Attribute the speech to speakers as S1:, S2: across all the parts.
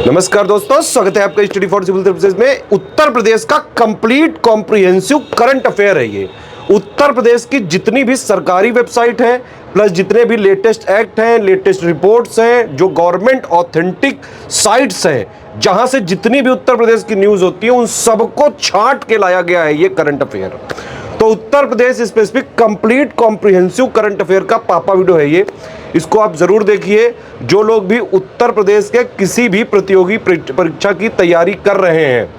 S1: नमस्कार दोस्तों, स्वागत है आपका स्टडी फॉर सिविल सर्विसेज में। उत्तर प्रदेश का कंप्लीट कॉम्प्रिहेंसिव करंट अफेयर है ये। उत्तर प्रदेश की जितनी भी सरकारी वेबसाइट है प्लस जितने भी लेटेस्ट एक्ट हैं, लेटेस्ट रिपोर्ट्स हैं, जो गवर्नमेंट ऑथेंटिक साइट्स हैं, जहां से जितनी भी उत्तर प्रदेश की न्यूज होती है उन सबको छांट के लाया गया है ये करंट अफेयर। तो Uttar Pradesh specific complete comprehensive current affair का पापा वीडियो है ये। इसको आप जरूर देखिए। जो लोग भी उत्तर प्रदेश के किसी भी प्रतियोगी परीक्षा की तैयारी कर रहे हैं,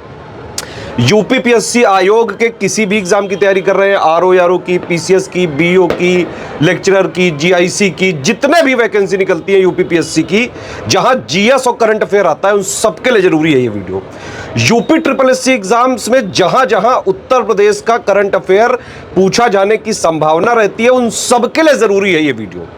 S1: यूपीपीएससी आयोग के किसी भी एग्जाम की तैयारी कर रहे हैं, आरओ की, पीसीएस की, बीओ की, लेक्चरर की, जीआईसी की, जितने भी वैकेंसी निकलती है यूपीपीएससी की, जहां जीएस और करंट अफेयर आता है, उन सबके लिए जरूरी है ये video. UP triple SC exams में जहां जहां उत्तर प्रदेश का करंट अफेयर पूछा जाने की संभावना रहती है, उन सबके लिए जरूरी है ये वीडियो।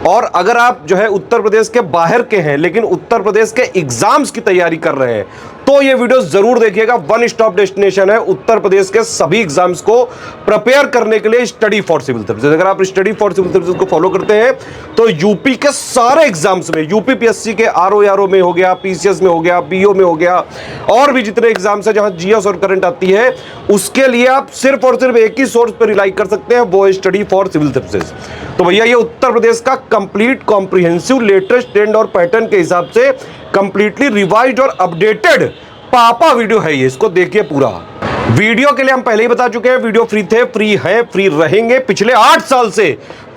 S1: और अगर आप जो है उत्तर प्रदेश के बाहर के हैं लेकिन उत्तर प्रदेश के एग्जाम्स की तैयारी कर रहे हैं, तो ये वीडियो जरूर देखिएगा। वन स्टॉप डेस्टिनेशन है उत्तर प्रदेश के सभी एग्जाम्स को प्रिपेयर करने के लिए स्टडी फॉर सिविल सर्विसेज। अगर आप स्टडी फॉर सिविल सर्विसेज को फॉलो करते हैं तो यूपी के सारे एग्जाम्स में, यूपीपीएससी के आरओ में हो गया, पीसीएस में हो गया, बीओ में हो गया, और भी जितने एग्जाम्स हैं जहां जीएस और करंट आती है, उसके लिए आप सिर्फ और सिर्फ एक ही सोर्स पर रिलाई कर सकते हैं, वो है स्टडी फॉर सिविल सर्विसेज। तो भैया ये उत्तर प्रदेश का कंप्लीट कॉम्प्रिहेंसिव लेटेस्ट ट्रेंड और पैटर्न के हिसाब से कंप्लीटली रिवाइज्ड और अपडेटेड पापा वीडियो है ये। इसको देखिए पूरा। वीडियो के लिए हम पहले ही बता चुके हैं, वीडियो फ्री थे, फ्री है, फ्री रहेंगे। पिछले 8 साल से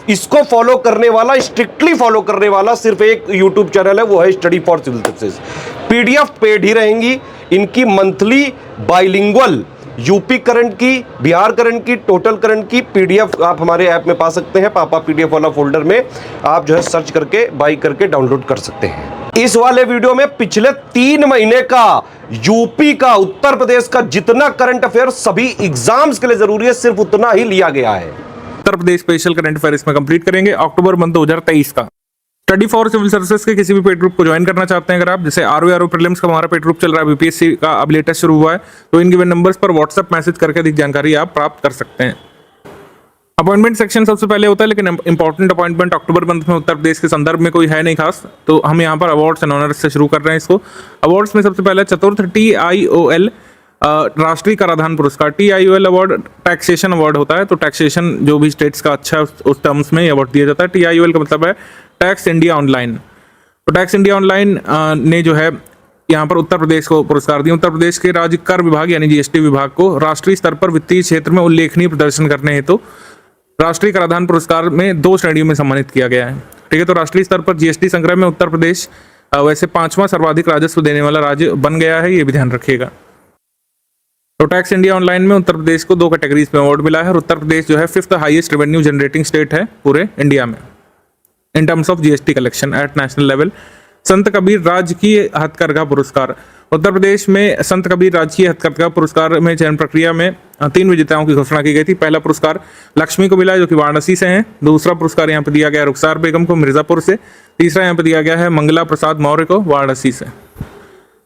S1: इसको फॉलो करने वाला, स्ट्रिक्टली फॉलो करने वाला सिर्फ एक यूट्यूब चैनल है, वो है study for civil services. PDF paid ही रहेंगी इनकी। मंथली बाइलिंगुअल यूपी करंट की, बिहार करंट की, टोटल करंट की पीडीएफ आप हमारे ऐप में पा सकते हैं। पापा पीडीएफ वाला फोल्डर में आप जो है सर्च करके बाई करके डाउनलोड कर सकते हैं। इस वाले वीडियो में पिछले 3 महीने का यूपी का, उत्तर प्रदेश का जितना करंट अफेयर सभी एग्जाम्स के लिए जरूरी है, सिर्फ उतना ही लिया गया है।
S2: उत्तर प्रदेश स्पेशल करंट अफेयर इसमें कंप्लीट करेंगे अक्टूबर मंथ 2023 का। स्टडी फॉर सिविल सर्विसेज के किसी भी पेड ग्रुप को ज्वाइन करना चाहते हैं अगर आप, जैसे आरओ प्रीलिम्स का हमारा पेड ग्रुप चल रहा है, बीपीएससी का अब लेटेस्ट शुरू हुआ है, तो इन गिवन नंबर्स पर व्हाट्सएप मैसेज करके अधिक जानकारी आप प्राप्त कर सकते हैं। अपॉइंटमेंट सेक्शन सबसे पहले होता है, लेकिन इंपॉर्टेंट अपॉइंटमेंट अक्टूबर मंथ में उत्तर प्रदेश के संदर्भ में कोई है नहीं खास, तो हम यहाँ पर अवार्ड्स एंड ऑनर्स से शुरू कर रहे हैं इसको। अवार्ड्स में सबसे पहले चतुर्थ TIOL राष्ट्रीय कराधान पुरस्कार। TIOL अवार्ड टैक्सेशन अवार्ड होता है, तो टैक्सेशन जो भी स्टेट्स का अच्छा है उस टर्म्स में ये अवार्ड दिया जाता है। TIOL का मतलब है टैक्स इंडिया ऑनलाइन। तो टैक्स इंडिया ऑनलाइन ने जो है यहाँ पर उत्तर प्रदेश को पुरस्कार दिया। उत्तर प्रदेश के राज्य कर विभाग यानी जीएसटी विभाग को राष्ट्रीय स्तर पर वित्तीय क्षेत्र में उल्लेखनीय प्रदर्शन करने हेतु राष्ट्रीय कराधान पुरस्कार में 2 श्रेणियों में सम्मानित किया गया है। ठीक है, तो राष्ट्रीय स्तर पर जीएसटी संग्रह में उत्तर प्रदेश वैसे 5वां सर्वाधिक राजस्व देने वाला राज्य बन गया है, ये भी ध्यान रखिएगा। तो टैक्स इंडिया ऑनलाइन में उत्तर प्रदेश को 2 कैटेगरीज में अवार्ड मिला है और उत्तर प्रदेश जो है 5th highest revenue generating state है पूरे इंडिया में in terms of GST collection at national level. Sant Kabir राजकीय हथकरघा पुरस्कार। उत्तर प्रदेश में संत कबीर राजकीय हथकरघा पुरस्कार में चयन प्रक्रिया में 3 विजेताओं की घोषणा की गई थी। पहला पुरस्कार लक्ष्मी को मिला जो कि वाराणसी से हैं। दूसरा पुरस्कार यहाँ पर दिया गया रुखसार बेगम को मिर्जापुर से। तीसरा यहाँ पर दिया गया है मंगला प्रसाद मौर्य को वाराणसी से।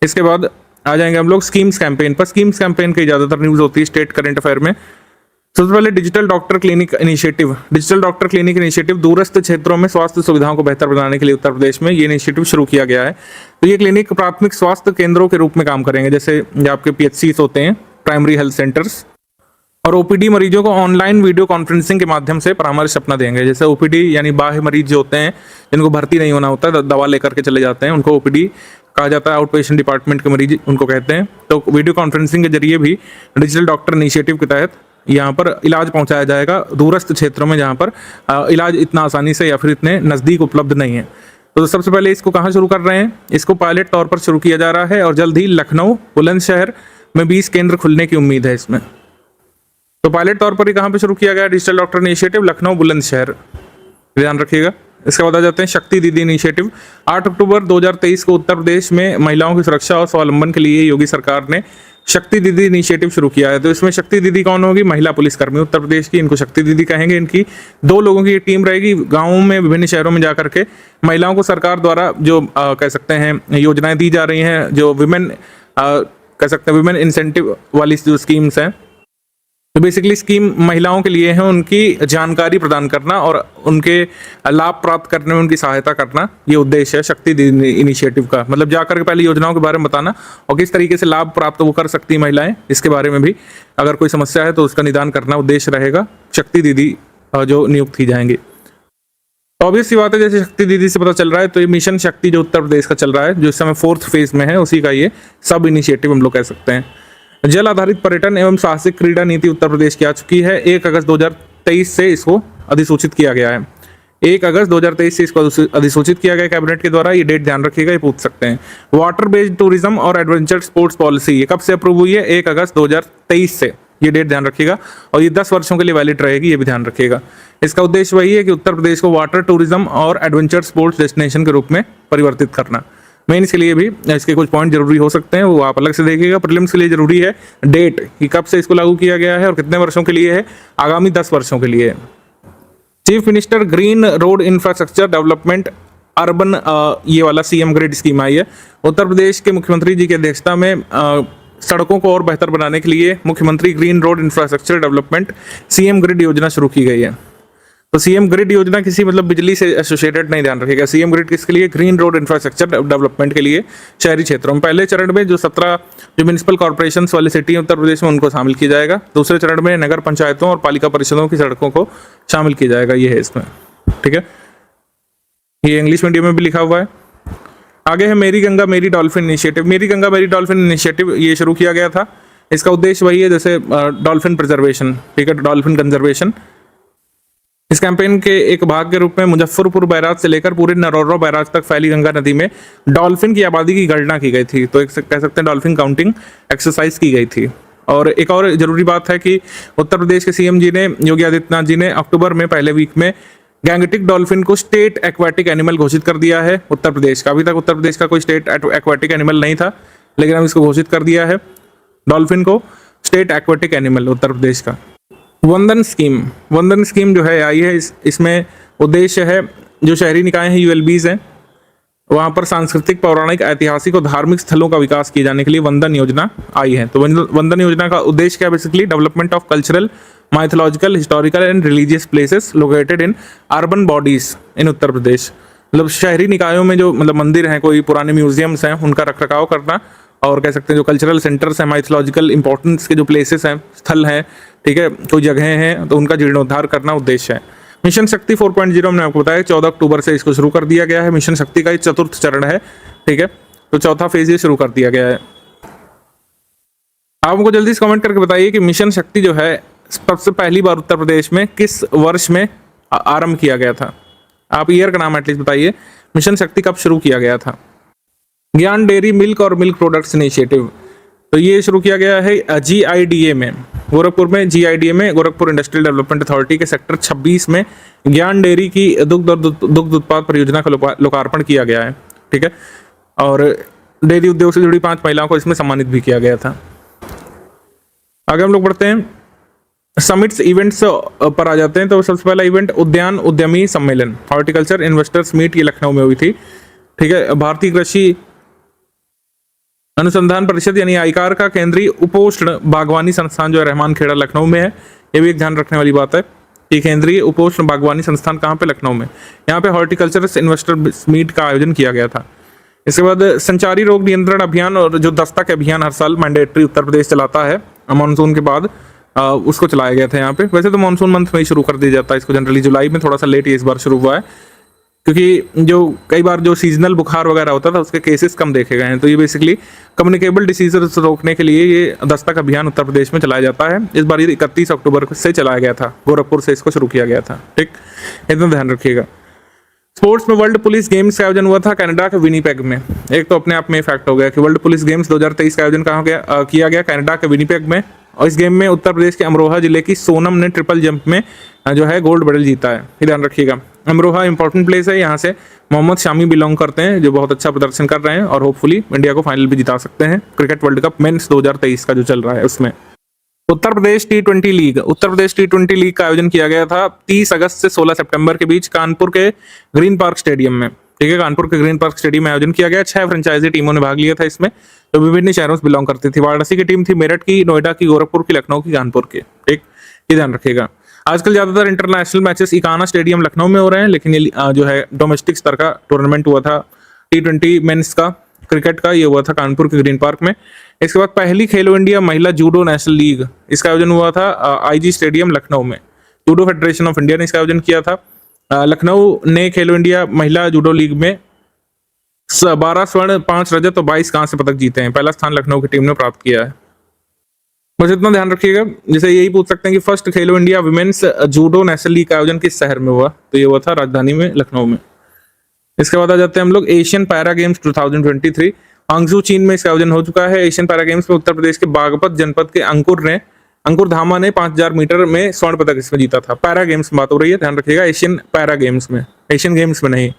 S2: इसके बाद आ जाएंगे हम लोग स्कीम्स कैंपेन पर। स्कीम्स कैंपेन की ज्यादातर न्यूज होती है स्टेट करंट अफेयर में। सबसे पहले digital doctor clinic initiative. Digital doctor clinic initiative दूरस्थ क्षेत्रों में स्वास्थ्य सुविधाओं को बेहतर बनाने के लिए उत्तर प्रदेश में ये इनिशिएटिव शुरू किया गया है। तो ये क्लिनिक प्राथमिक स्वास्थ्य केंद्रों के रूप में काम करेंगे, जैसे आपके PHCs होते हैं, प्राइमरी हेल्थ सेंटर्स, और ओपीडी मरीजों को ऑनलाइन वीडियो कॉन्फ्रेंसिंग के माध्यम से परामर्श अपना देंगे। जैसे ओपीडी यानी बाह्य मरीज जो होते हैं जिनको भर्ती नहीं होना होता है, दवा लेकर के चले जाते हैं, उनको ओपीडी कहा जाता है, आउट पेशेंट डिपार्टमेंट के मरीज उनको कहते हैं। तो वीडियो कॉन्फ्रेंसिंग के जरिए भी डिजिटल डॉक्टर इनिशिएटिव के तहत यहाँ पर इलाज पहुँचाया जाएगा दूरस्थ क्षेत्रों में जहाँ पर इलाज इतना आसानी से या फिर इतने नज़दीक उपलब्ध नहीं है। तो सबसे पहले इसको कहाँ शुरू कर रहे हैं, इसको पायलट तौर पर शुरू किया जा रहा है और जल्द ही लखनऊ, बुलंदशहर में 20 केंद्र खुलने की उम्मीद है इसमें। तो पायलट तौर पर ही कहाँ पे शुरू किया गया digital doctor initiative, Lucknow, Bulandshahr, ध्यान रखिएगा। इसके बाद आ जाते हैं शक्ति दीदी इनिशिएटिव। 8 अक्टूबर 2023 को उत्तर प्रदेश में महिलाओं की सुरक्षा और स्वावलंबन के लिए योगी सरकार ने शक्ति दीदी इनिशिएटिव शुरू किया है। तो इसमें शक्ति दीदी कौन होगी, महिला पुलिसकर्मी उत्तर प्रदेश की, इनको शक्ति दीदी कहेंगे। इनकी 2 लोगों की टीम रहेगी, गाँवों में विभिन्न शहरों में जाकर के महिलाओं को सरकार द्वारा जो कह सकते हैं योजनाएं दी जा रही हैं, जो विमेन कह सकते हैं विमेन इंसेंटिव वाली जो स्कीम्स हैं तो बेसिकली स्कीम महिलाओं के लिए है, उनकी जानकारी प्रदान करना और उनके लाभ प्राप्त करने में उनकी सहायता करना, ये उद्देश्य है शक्ति दीदी इनिशिएटिव का। मतलब जाकर के पहले योजनाओं के बारे में बताना और किस तरीके से लाभ प्राप्त वो कर सकती महिलाएं, इसके बारे में भी अगर कोई समस्या है तो उसका निदान करना उद्देश्य रहेगा शक्ति दीदी जो नियुक्त की जाएंगी। तो ऑब्वियस सी बात है, जैसे शक्ति दीदी से पता चल रहा है तो ये मिशन शक्ति जो उत्तर प्रदेश का चल रहा है, जो इस समय 4th फेज में है, उसी का ये सब इनिशिएटिव हम लोग कह सकते हैं। जल आधारित पर्यटन एवं साहसिक क्रीड़ा नीति उत्तर प्रदेश की आ चुकी है। 1 अगस्त 2023 से इसको अधिसूचित किया गया है। 1 अगस्त 2023 से इसको अधिसूचित किया गया कैबिनेट के द्वारा। ये डेट ध्यान रखिएगा, ये पूछ सकते हैं। वाटर बेस्ड टूरिज्म और एडवेंचर स्पोर्ट्स पॉलिसी ये कब से अप्रूव हुई है? 1 अगस्त 2023 से। ये डेट ध्यान रखिएगा और ये 10 वर्षों के लिए वैलिड रहेगी, ये भी ध्यान रखिएगा। इसका उद्देश्य वही है कि उत्तर प्रदेश को वाटर टूरिज्म और एडवेंचर स्पोर्ट्स डेस्टिनेशन के रूप में परिवर्तित करना। मेंस के लिए भी इसके कुछ पॉइंट जरूरी हो सकते हैं, वो आप अलग से देखिएगा। प्रीलिम्स के लिए जरूरी है डेट कि कब से इसको लागू किया गया है और कितने वर्षों के लिए है। आगामी 10 वर्षों के लिए है। Chief minister green road infrastructure development urban, ये वाला सीएम ग्रिड स्कीम आई है। उत्तर प्रदेश के मुख्यमंत्री जी की अध्यक्षता में सड़कों को और बेहतर बनाने के लिए मुख्यमंत्री green road infrastructure development CM grid योजना शुरू की गई है। तो सीएम ग्रिड योजना किसी मतलब बिजली से एसोसिएटेड नहीं, ध्यान रखिएगा। सीएम ग्रिड किसके लिए? ग्रीन रोड इंफ्रास्ट्रक्चर डेवलपमेंट के लिए शहरी क्षेत्रों में। पहले चरण में जो 17 जो म्यूनिसिपल कॉर्पोरेशन वाली सिटी उत्तर प्रदेश में उनको शामिल किया जाएगा। दूसरे चरण में नगर पंचायतों और पालिका परिषदों की सड़कों को शामिल किया जाएगा, ये है इसमें, ठीक है। ये इंग्लिश मीडियम में भी लिखा हुआ है। आगे है मेरी गंगा मेरी डॉल्फिन इनिशिएटिव। मेरी गंगा मेरी डॉल्फिन इनिशिएटिव ये शुरू किया गया था। इसका उद्देश्य वही है जैसे डॉल्फिन प्रिजर्वेशन, ठीक है, डॉल्फिन कंजर्वेशन। इस कैंपेन के एक भाग के रूप में मुजफ्फरपुर बैराज से लेकर पूरे नरौरा बैराज तक फैली गंगा नदी में डॉल्फिन की आबादी की गणना की गई थी। तो एक कह सकते हैं डॉल्फिन काउंटिंग एक्सरसाइज की गई थी। और एक और जरूरी बात है कि उत्तर प्रदेश के सीएम जी ने, योगी आदित्यनाथ जी ने अक्टूबर में पहले वीक में गैंगटिक डॉल्फिन को स्टेट एक्वाटिक एनिमल घोषित कर दिया है उत्तर प्रदेश का। अभी तक उत्तर प्रदेश का कोई स्टेट एक्वाटिक एनिमल नहीं था, लेकिन अब इसको घोषित कर दिया है डॉल्फिन को state aquatic animal Uttar Pradesh का। वंदन स्कीम जो है आई है, इसमें उद्देश्य है जो शहरी निकाय हैं, यूएलबीज हैं, वहाँ पर सांस्कृतिक, पौराणिक, ऐतिहासिक और धार्मिक स्थलों का विकास किए जाने के लिए वंदन योजना आई है। तो वंदन योजना का उद्देश्य क्या है? Basically development of cultural, mythological, historical and religious places located in urban bodies in Uttar Pradesh. मतलब शहरी निकायों में जो मतलब मंदिर हैं, कोई पुराने म्यूजियम्स हैं, उनका रखरखाव करना, और कह सकते हैं जो कल्चरल सेंटर्स हैं, माइथोलॉजिकल इंपॉर्टेंस के जो प्लेसेस हैं, स्थल हैं, ठीक है, कोई जगह हैं, तो उनका जीर्णोद्धार करना उद्देश्य है। मिशन शक्ति 4.0 हमने आपको बताया 14 अक्टूबर से इसको शुरू कर दिया गया है। मिशन शक्ति का ये 4th चरण है, ठीक है, तो 4था फेज ये शुरू कर दिया गया है। आप हमको जल्दी से कमेंट करके बताइए कि मिशन शक्ति जो है सबसे पहली बार उत्तर प्रदेश में किस वर्ष में आरंभ किया गया था? आप ईयर का नाम एटलीस्ट बताइए। मिशन शक्ति कब शुरू किया गया था? ज्ञान डेयरी मिल्क और मिल्क प्रोडक्ट्स इनिशिएटिव, तो ये शुरू किया गया है GIDA में, गोरखपुर में। GIDA में गोरखपुर इंडस्ट्रियल डेवलपमेंट अथॉरिटी के सेक्टर 26 में ज्ञान डेयरी की दुग्ध उत्पाद परियोजना का लोकार्पण किया गया है, ठीक है। और डेयरी उद्योग से जुड़ी 5 महिलाओं को इसमें सम्मानित भी किया गया था। आगे हम लोग बढ़ते हैं समिट्स इवेंट्स पर आ जाते हैं। तो सबसे पहला इवेंट उद्यान उद्यमी सम्मेलन, हॉर्टिकल्चर इन्वेस्टर्स मीट, ये लखनऊ में हुई थी, ठीक है। भारतीय कृषि अनुसंधान परिषद यानी आईकार का केंद्रीय उपोष्ण बागवानी संस्थान जो है रहमान खेड़ा लखनऊ में है। ये भी एक ध्यान रखने वाली बात है कि केंद्रीय उपोष्ण बागवानी संस्थान कहाँ पे? लखनऊ में। यहाँ पे हॉर्टिकल्चर इन्वेस्टर मीट का आयोजन किया गया था। इसके बाद संचारी रोग नियंत्रण अभियान और जो दस्तक अभियान हर साल मैंडेटरी उत्तर प्रदेश चलाता है मानसून के बाद, उसको चलाया गया था यहाँ पे। वैसे तो मानसून मंथ में ही शुरू कर दिया जाता है इसको जनरली, जुलाई में थोड़ा सा लेट इस बार शुरू हुआ है, क्योंकि जो कई बार जो सीजनल बुखार वगैरह होता था उसके केसेस कम देखे गए हैं। तो ये बेसिकली कम्युनिकेबल डिसीजेस रोकने के लिए ये दस्तक अभियान उत्तर प्रदेश में चलाया जाता है। इस बार ये 31 अक्टूबर से चलाया गया था, गोरखपुर से इसको शुरू किया गया था, ठीक, इतना ध्यान रखिएगा। स्पोर्ट्स में वर्ल्ड पुलिस गेम्स का आयोजन हुआ था कनाडा के विनीपेग में। एक तो अपने आप में फैक्ट हो गया कि वर्ल्ड पुलिस गेम्स 2023 का आयोजन कहाँ किया गया? कनाडा के विनीपेग में। और इस गेम में उत्तर प्रदेश के अमरोहा जिले की सोनम ने ट्रिपल जंप में जो है गोल्ड मेडल जीता है, ये ध्यान रखिएगा। अमरोहा इंपॉर्टेंट प्लेस है, यहाँ से मोहम्मद शामी बिलोंग करते हैं जो बहुत अच्छा प्रदर्शन कर रहे हैं और होपफुली इंडिया को फाइनल भी जिता सकते हैं क्रिकेट वर्ल्ड कप मेंस 2023 का जो चल रहा है उसमें। Uttar Pradesh T20 league, Uttar Pradesh T20 league का आयोजन किया गया था 30 अगस्त से 16 सितंबर के बीच कानपुर के ग्रीन पार्क स्टेडियम में, ठीक है। कानपुर के ग्रीन पार्क स्टेडियम में आयोजन किया गया। 6 फ्रेंचाइजी टीमों ने भाग लिया था इसमें। जो विभिन्न शहरों से बिलोंग करती थी। वाराणसी की टीम थी मेरठ की, नोएडा की, गोरखपुर की, लखनऊ की, कानपुर की। ठीक, ये ध्यान रखिएगा। आजकल ज्यादातर international matches Ekana stadium Lucknow में हो रहे हैं, लेकिन ये जो है डोमेस्टिक स्तर का टूर्नामेंट हुआ था T20 मेंस का, क्रिकेट का, ये हुआ था कानपुर के ग्रीन पार्क में। इसके बाद पहली खेलो इंडिया महिला जूडो नेशनल लीग, इसका आयोजन हुआ था IG स्टेडियम लखनऊ में। जूडो फेडरेशन ऑफ इंडिया ने इसका आयोजन किया था। लखनऊ ने खेलो इंडिया महिला जूडो लीग में 12 स्वर्ण, 5 रजत और 22 कांस्य पदक जीते हैं। पहला स्थान लखनऊ की टीम ने प्राप्त किया है। बस इतना ध्यान रखिएगा। जैसे यही पूछ सकते हैं कि फर्स्ट खेलो India women's judo national league का आयोजन किस शहर में हुआ, तो ये हुआ था राजधानी में, लखनऊ में। इसके बाद आ जाते हैं हम लोग एशियन पैरा गेम्स 2023। हांगझू चीन में इसका आयोजन हो चुका है। एशियन पैरा गेम्स में उत्तर प्रदेश के बागपत जनपद के अंकुर धामा ने 5000 मीटर में स्वर्ण पदक इसमें जीता था। पैरा गेम्स में बात हो रही है, ध्यान रखिएगा, एशियन पैरा गेम्स में, एशियन गेम्स में नहीं।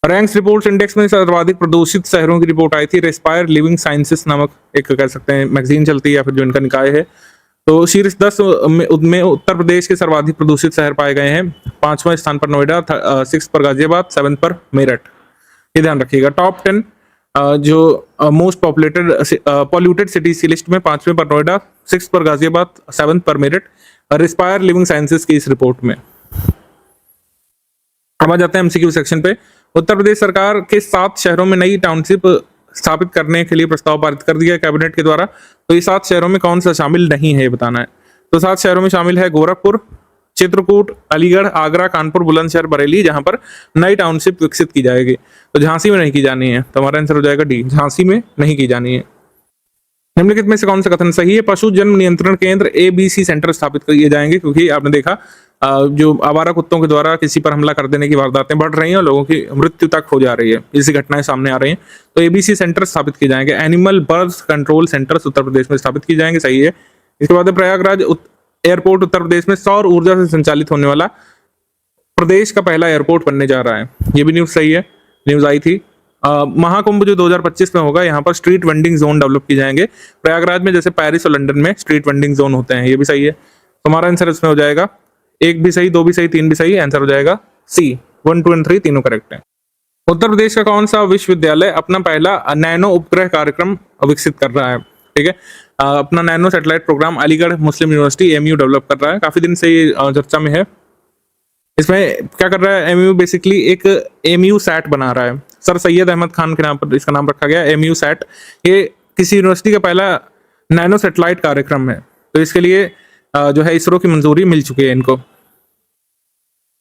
S2: रैंक्स रिपोर्ट्स इंडेक्स में सर्वाधिक प्रदूषित शहरों की रिपोर्ट आई थी। रेस्पायर लिविंग साइंसेस नामक एक कह सकते हैं मैगजीन चलती है या फिर जो इनका निकाय है। तो शीर्ष 10 में उत्तर प्रदेश के सर्वाधिक प्रदूषित शहर पाए गए हैं। 5वें स्थान पर नोएडा, 6 पर गाजियाबाद, 7 पर मेरठ, ये ध्यान रखिएगा। टॉप 10 जो मोस्ट पॉल्यूटेड सिटीज की लिस्ट में 5वें पर नोएडा, 6 पर गाजियाबाद, 7 पर मेरठ, रेस्पायर लिविंग साइंसेस की इस रिपोर्ट में। अब आ जाते हैं MCQ सेक्शन पे। उत्तर प्रदेश सरकार के 7 शहरों में नई टाउनशिप स्थापित करने के लिए प्रस्ताव पारित कर दिया कैबिनेट के द्वारा। तो ये 7 शहरों में कौन सा शामिल नहीं है, ये बताना है। तो 7 शहरों में शामिल है गोरखपुर, चित्रकूट, अलीगढ़, आगरा, कानपुर, बुलंदशहर, बरेली, जहां पर नई टाउनशिप विकसित की जाएगी। तो झांसी में नहीं की जानी है, तो हमारा आंसर हो जाएगा डी, झांसी में नहीं की जानी है। निम्नलिखित में से कौन सा कथन सही है? पशु जन्म नियंत्रण केंद्र ABC सेंटर स्थापित किए जाएंगे, क्योंकि आपने देखा जो आवारा कुत्तों के द्वारा किसी पर हमला कर देने की वारदातें बढ़ रही हैं और लोगों की मृत्यु तक हो जा रही है, ऐसी घटनाएं सामने आ रही हैं। तो ABC सेंटर स्थापित किए जाएंगे। एनिमल बर्थ कंट्रोल सेंटर्स उत्तर प्रदेश में स्थापित किए जाएंगे, सही है। इसके बाद प्रयागराज एयरपोर्ट उत्तर प्रदेश में सौर ऊर्जा से संचालित होने वाला प्रदेश का पहला एयरपोर्ट बनने जा रहा है, ये भी न्यूज सही है, न्यूज आई थी। महाकुंभ जो 2025 में होगा, यहाँ पर स्ट्रीट वेंडिंग जोन डेवलप किए जाएंगे प्रयागराज में, जैसे पेरिस और लंदन में स्ट्रीट वेंडिंग जोन होते हैं, ये भी सही है। तो हमारा आंसर इसमें हो जाएगा 1 भी सही, 2 भी सही, 3 भी सही, आंसर हो जाएगा C, 1, 2 और 3 तीनों करेक्ट है। उत्तर प्रदेश का कौन सा विश्वविद्यालय अपना पहला नैनो उपग्रह कार्यक्रम विकसित कर रहा है? ठीक है, अपना नैनो सैटेलाइट प्रोग्राम अलीगढ़ मुस्लिम यूनिवर्सिटी AMU डेवलप कर रहा है, काफी दिन से ये चर्चा में है। इसमें क्या कर रहा है AMU? बेसिकली एक AMU सैट बना रहा है। सर सैयद अहमद खान के नाम पर इसका नाम रखा गया AMU सैट। ये किसी यूनिवर्सिटी का पहला नैनो सैटेलाइट कार्यक्रम है, तो इसके लिए जो है इसरो की मंजूरी मिल चुकी है इनको।